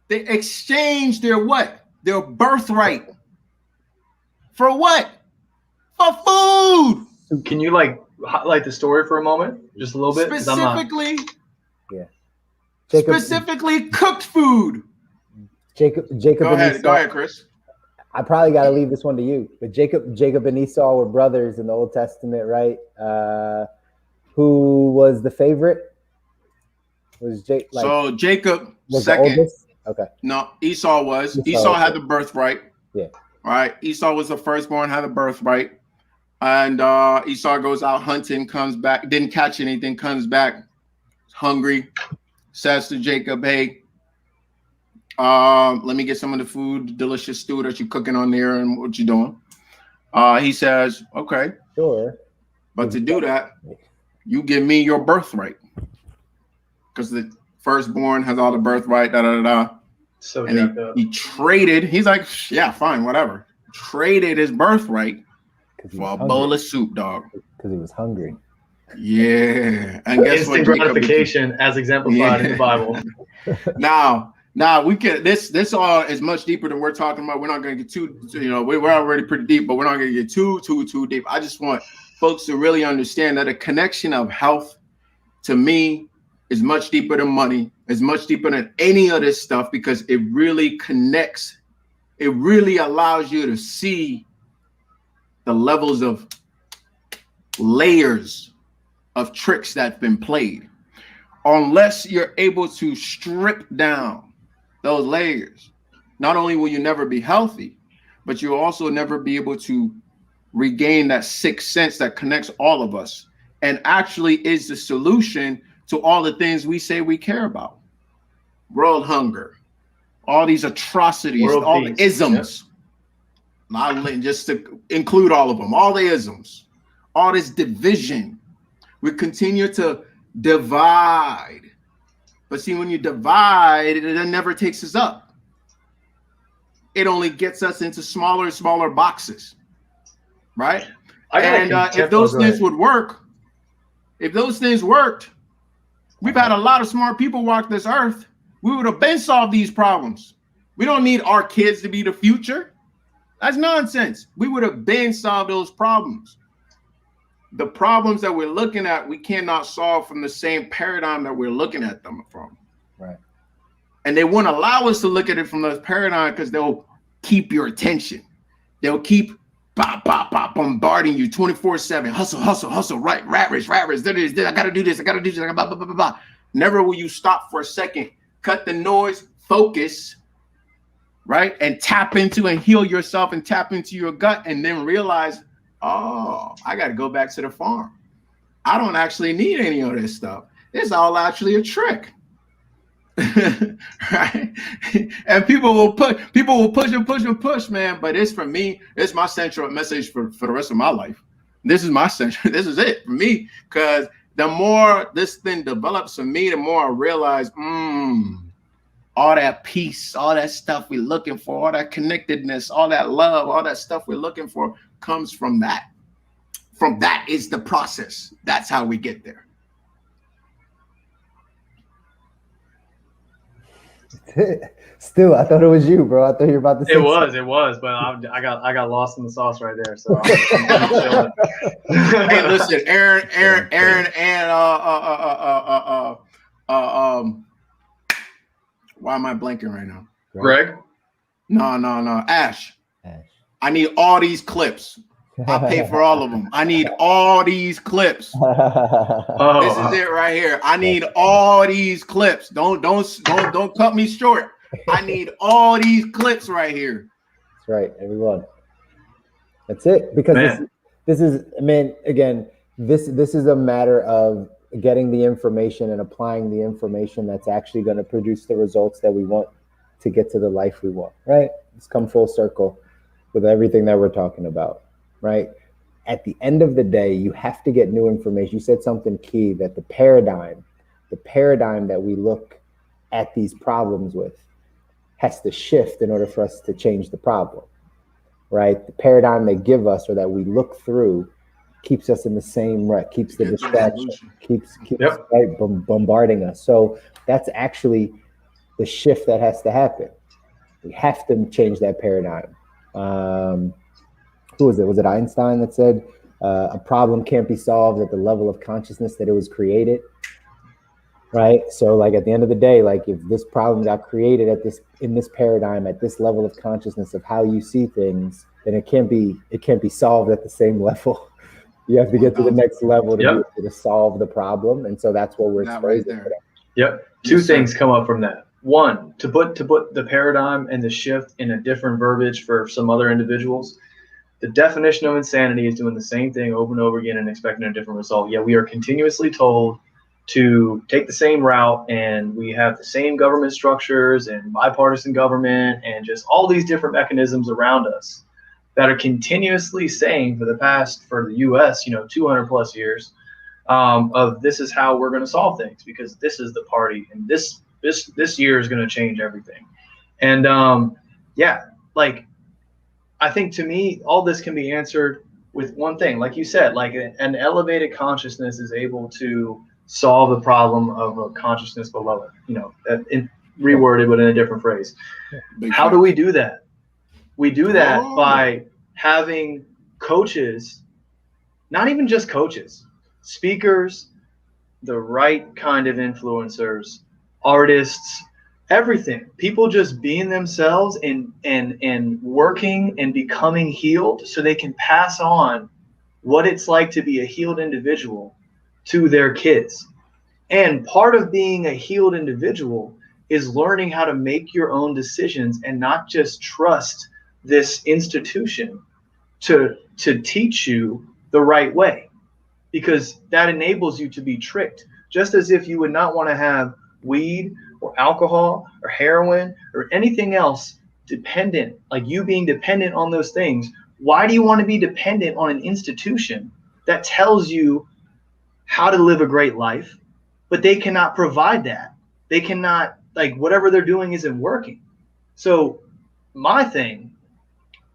They exchanged their what? Their birthright. For what? For food. Can you like highlight the story for a moment? Just a little bit? Specifically cooked food. Jacob Go ahead, Chris. I probably got to leave this one to you. But Jacob and Esau were brothers in the Old Testament, right? Who was the favorite? So Jacob was second. The oldest? Okay. No, Esau was. Esau had the birthright. Yeah. Right. Esau was the firstborn, had the birthright. And Esau goes out hunting, comes back, didn't catch anything, comes back hungry, says to Jacob, hey, let me get some of the food, delicious stew that you're cooking on there and what you doing. He says, okay, sure. But to do that, you give me your birthright. Because the firstborn has all the birthright, So and he traded, he's like, yeah, fine, whatever. Traded his birthright for a bowl of soup, dog. Because he was hungry. Yeah. And guess instant what? gratification as exemplified in the Bible. Now we can this all is much deeper than we're talking about. We're not gonna get too, we're already pretty deep, but we're not gonna get too deep. I just want folks to really understand that a connection of health to me is much deeper than money, is much deeper than any of this stuff, because it really connects. It really allows you to see the levels of layers of tricks that's been played. Unless you're able to strip down those layers, not only will you never be healthy, but you'll also never be able to regain that sixth sense that connects all of us and actually is the solution to all the things we say we care about. World hunger, all these atrocities, all the isms, just to include all of them, all the isms, all this division. We continue to divide. But see, when you divide, it never takes us up. It only gets us into smaller and smaller boxes, right? And if those things would work, if those things worked, we've had a lot of smart people walk this earth. We would have been solved these problems. We don't need our kids to be the future. That's nonsense. We would have been solved those problems. The problems that we're looking at, we cannot solve from the same paradigm that we're looking at them from. Right. And they won't allow us to look at it from those paradigm because they'll keep your attention. They'll keep bombarding you 24/7. Hustle, right? Rat race. I gotta do this. Never will you stop for a second, cut the noise, focus, right? And tap into and heal yourself and tap into your gut and then realize, oh, I got to go back to the farm. I don't actually need any of this stuff. It's all actually a trick. Right? And people will push, man. But it's for me, it's my central message for the rest of my life. This is my central, this is it for me. Because the more this thing develops for me, the more I realize, all that peace, all that stuff we're looking for, all that connectedness, all that love, all that stuff we're looking for comes from that. From that is the process. That's how we get there. Stu, I thought it was you, bro. I thought you were about to say it was, but I got lost in the sauce right there. So hey, listen, Aaron, and why am I blanking right now? Greg? No. Ash. I need all these clips. I pay for all of them. I need all these clips. This is it right here. I need all these clips. Don't cut me short. I need all these clips right here. That's right, everyone. That's it. Because this is, again, this is a matter of getting the information and applying the information that's actually going to produce the results that we want to get to the life we want, right? It's come full circle with everything that we're talking about, right? At the end of the day, you have to get new information. You said something key, that the paradigm that we look at these problems with has to shift in order for us to change the problem, right? The paradigm they give us or that we look through keeps us in the same rut, keeps the distraction, keeps right, bombarding us. So that's actually the shift that has to happen. We have to change that paradigm. Who was it? Was it Einstein that said a problem can't be solved at the level of consciousness that it was created? Right. So like at the end of the day, like if this problem got created in this paradigm, at this level of consciousness of how you see things, then it can't be solved at the same level. You have to get to the next level to be able to solve the problem. And so that's what we're exposing. Yep. Two things come up from that. One, to put the paradigm and the shift in a different verbiage for some other individuals. The definition of insanity is doing the same thing over and over again and expecting a different result. Yet we are continuously told to take the same route, and we have the same government structures and bipartisan government and just all these different mechanisms around us that are continuously saying for the US, 200 plus years, of this is how we're going to solve things, because this is the party and this year is going to change everything. And I think, to me, all this can be answered with one thing. Like you said, like an elevated consciousness is able to solve the problem of a consciousness below it, reworded but in a different phrase. How do we do that? We do that by having coaches, not even just coaches, speakers, the right kind of influencers, artists, everything. People just being themselves and working and becoming healed so they can pass on what it's like to be a healed individual to their kids. And part of being a healed individual is learning how to make your own decisions and not just trust this institution to teach you the right way, because that enables you to be tricked. Just as if you would not want to have weed or alcohol or heroin or anything else dependent, like you being dependent on those things. Why do you want to be dependent on an institution that tells you how to live a great life, but they cannot provide that? They cannot, like, whatever they're doing isn't working. So my thing,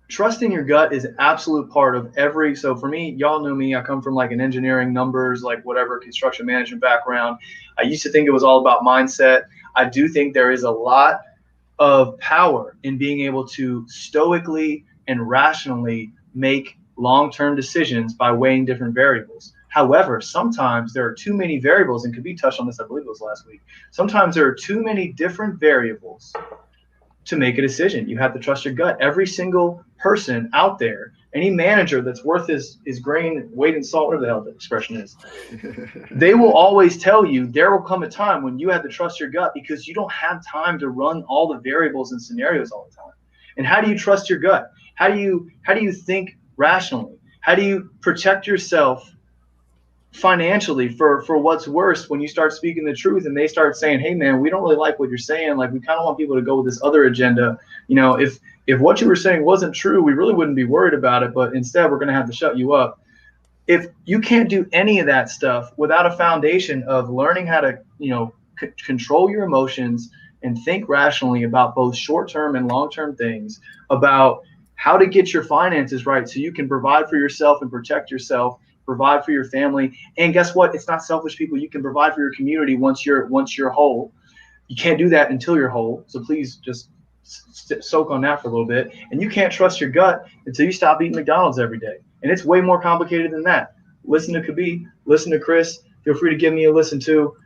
trusting your gut is an absolute part of every. So for me, y'all know me, I come from like an engineering, numbers, like whatever, construction management background. I used to think it was all about mindset. I do think there is a lot of power in being able to stoically and rationally make long-term decisions by weighing different variables. However, sometimes there are too many variables, and Kobi touched on this, I believe it was last week. Sometimes there are too many different variables to make a decision. You have to trust your gut. Every single person out there, any manager that's worth his grain, weight in salt, whatever the hell the expression is, they will always tell you there will come a time when you have to trust your gut, because you don't have time to run all the variables and scenarios all the time. And how do you trust your gut? How do you think rationally? How do you protect yourself financially for what's worse when you start speaking the truth and they start saying, hey man, we don't really like what you're saying, like we kind of want people to go with this other agenda, if what you were saying wasn't true, we really wouldn't be worried about it, but instead we're going to have to shut you up. If you can't do any of that stuff without a foundation of learning how to control your emotions and think rationally about both short-term and long-term things, about how to get your finances right so you can provide for yourself and protect yourself, provide for your family. And guess what? It's not selfish, people. You can provide for your community once you're whole. You can't do that until you're whole. So please just soak on that for a little bit. And you can't trust your gut until you stop eating McDonald's every day. And it's way more complicated than that. Listen to Kobi, listen to Chris. Feel free to give me a listen too.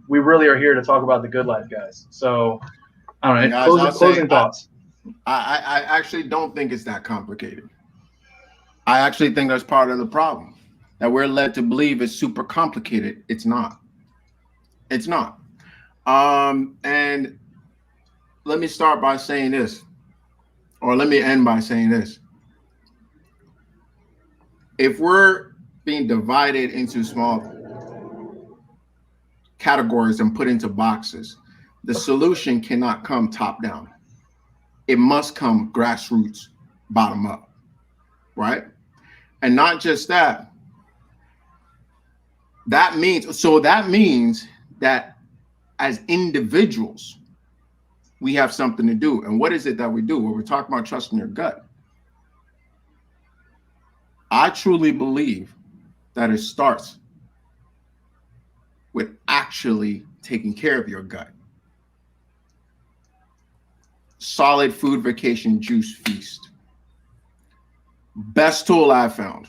We really are here to talk about the good life, guys. So I don't know. Guys, closing thoughts. I actually don't think it's that complicated. I actually think that's part of the problem, that we're led to believe it's super complicated. It's not. It's not. And let me start by saying this, or let me end by saying this. If we're being divided into small categories and put into boxes, the solution cannot come top down. It must come grassroots, bottom up, right? And not just that. That means that as individuals, we have something to do. And what is it that we do? Well, we're talking about trusting your gut. I truly believe that it starts with actually taking care of your gut. Solid food, vacation, juice, feast. Best tool I found.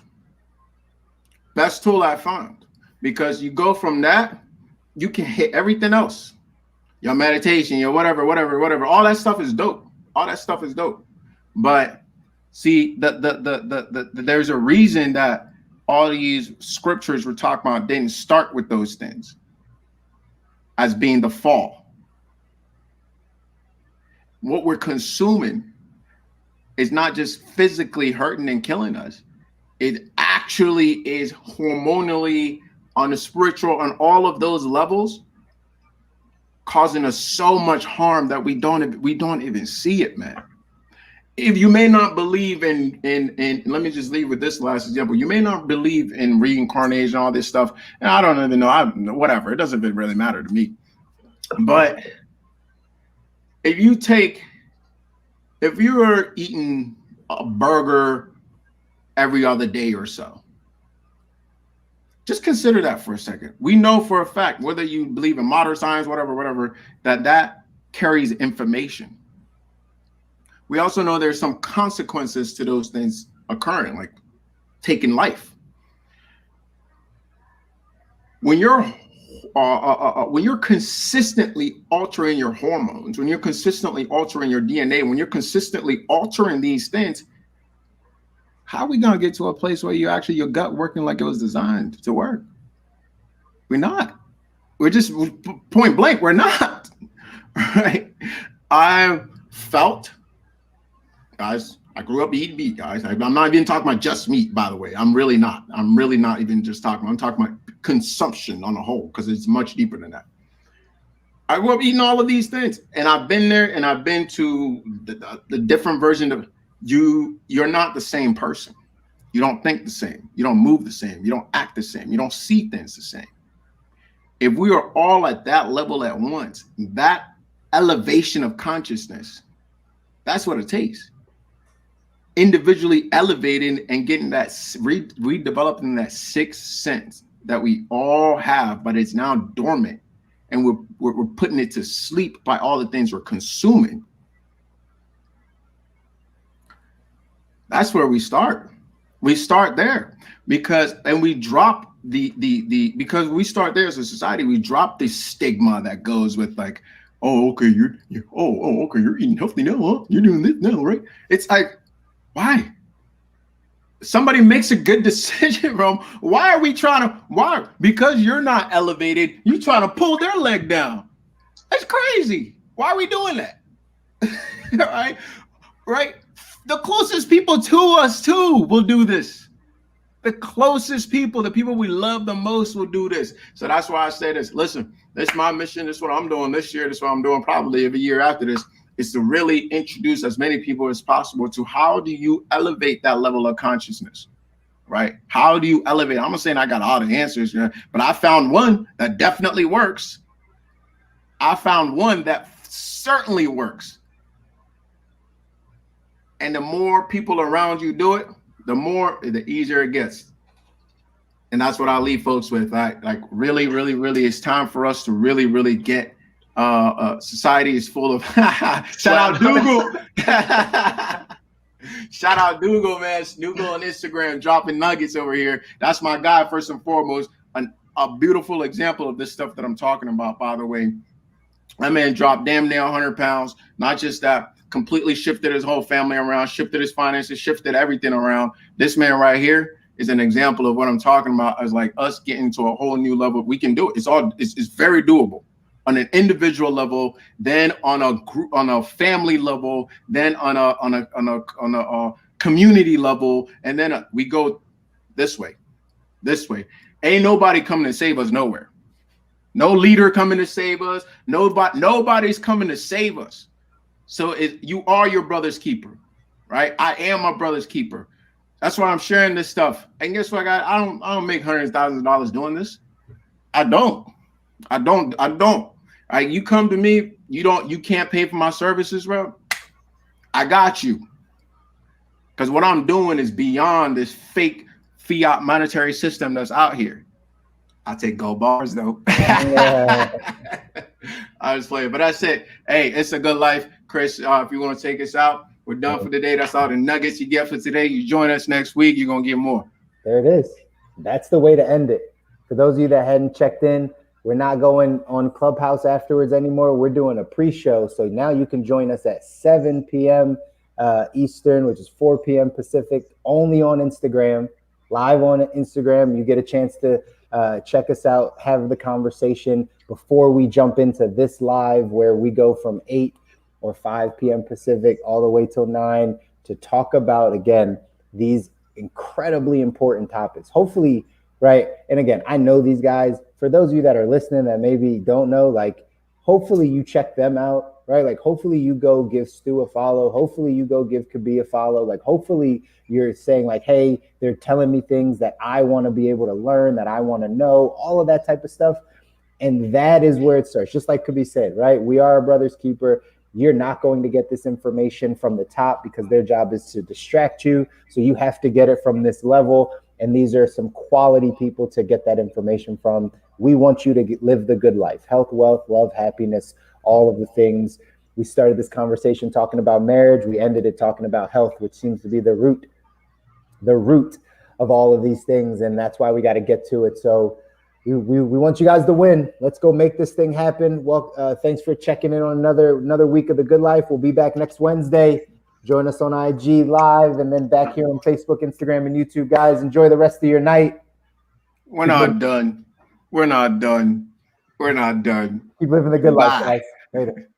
Best tool I found. Because you go from that, you can hit everything else. Your meditation, your whatever. All that stuff is dope. All that stuff is dope. But see, there's a reason that all these scriptures we're talking about didn't start with those things as being the fall. What we're consuming is not just physically hurting and killing us. It actually is hormonally, on the spiritual, on all of those levels, causing us so much harm that we don't even see it, man. If you may not believe in let me just leave with this last example. You may not believe in reincarnation, all this stuff, and I don't even know. Whatever, it doesn't really matter to me. But if you're eating a burger every other day or so, just consider that for a second. We know for a fact, whether you believe in modern science, whatever, that carries information. We also know there's some consequences to those things occurring, like taking life. When you're consistently altering your hormones, when you're consistently altering your DNA, when you're consistently altering these things, how are we going to get to a place where your gut working like it was designed to work? We're not. We're just point blank. We're not. Right? I felt, guys, I grew up eating meat, guys. I'm not even talking about just meat, by the way. I'm really not even just talking. I'm talking about consumption on a whole, because it's much deeper than that. I grew up eating all of these things, and I've been there, and I've been to the different version of you're not the same person. You don't think the same. You don't move the same. You don't act the same. You don't see things the same. If we are all at that level at once, that elevation of consciousness, that's what it takes. Individually elevating and getting that, redeveloping that sixth sense that we all have, but it's now dormant, and we're putting it to sleep by all the things we're consuming. That's where we start. We start there because we drop because we start there as a society. We drop the stigma that goes with like, oh, okay, you're eating healthy now, huh? You're doing this now, right? It's like, why? Somebody makes a good decision, bro. Why are we trying to? Why? Because you're not elevated. You trying to pull their leg down. That's crazy. Why are we doing that? Right? The closest people to us too will do this. The closest people, the people we love the most, will do this. So that's why I say this. Listen, this is my mission. This is what I'm doing this year. This is what I'm doing probably every year after this, is to really introduce as many people as possible to how do you elevate that level of consciousness, right? How do you elevate? I'm not saying I got all the answers, but I found one that definitely works. I found one that certainly works. And the more people around you do it, the easier it gets. And that's what I leave folks with. Like really, really, really, it's time for us to really, really get society is full of shout out Dougal. Shout out Dougal, man. Dougal on Instagram dropping nuggets over here. That's my guy, first and foremost. A beautiful example of this stuff that I'm talking about, by the way. That man dropped damn near 100 pounds. Not just that, completely shifted his whole family around, shifted his finances, shifted everything around. This man right here is an example of what I'm talking about, as like us getting to a whole new level. We can do it. It's very doable on an individual level, then on a group, on a family level, then on a community level, and then we go this way. Ain't nobody coming to save us nowhere. No leader coming to save us. Nobody's coming to save us. So you are your brother's keeper, right? I am my brother's keeper. That's why I'm sharing this stuff. And guess what, guys? I don't make hundreds of thousands of dollars doing this. I don't. Right? You come to me, you can't pay for my services, bro. I got you. Because what I'm doing is beyond this fake fiat monetary system that's out here. I take gold bars though. Yeah. I just play it, but that's it. Hey, it's a good life, Chris. If you want to take us out, we're done for today. That's all the nuggets you get for today. You join us next week, you're gonna get more. There it is. That's the way to end it. For those of you that hadn't checked in, we're not going on Clubhouse afterwards anymore. We're doing a pre-show, so now you can join us at 7 p.m. Eastern, which is 4 p.m. Pacific, only on Instagram. Live on Instagram. You get a chance to check us out, have the conversation before we jump into this live, where we go from 8 or 5 p.m. Pacific all the way till 9 to talk about, again, these incredibly important topics. Hopefully, right? And again, I know these guys. For those of you that are listening that maybe don't know, like, hopefully you check them out, right? Like, hopefully you go give Stu a follow. Hopefully you go give Kobi a follow. Like, hopefully you're saying like, hey, they're telling me things that I want to be able to learn, that I want to know, all of that type of stuff. And that is where it starts. Just like Kobi said, right? We are a brother's keeper. You're not going to get this information from the top because their job is to distract you. So you have to get it from this level. And these are some quality people to get that information from. We want you to live the good life: health, wealth, love, happiness, all of the things. We started this conversation talking about marriage. We ended it talking about health, which seems to be the root of all of these things. And that's why we got to get to it. So we want you guys to win. Let's go make this thing happen. Well, thanks for checking in on another week of The Good Life. We'll be back next Wednesday. Join us on IG Live and then back here on Facebook, Instagram, and YouTube. Guys, enjoy the rest of your night. We're not done. We're not done. We're not done. Keep living the good life, guys. Later.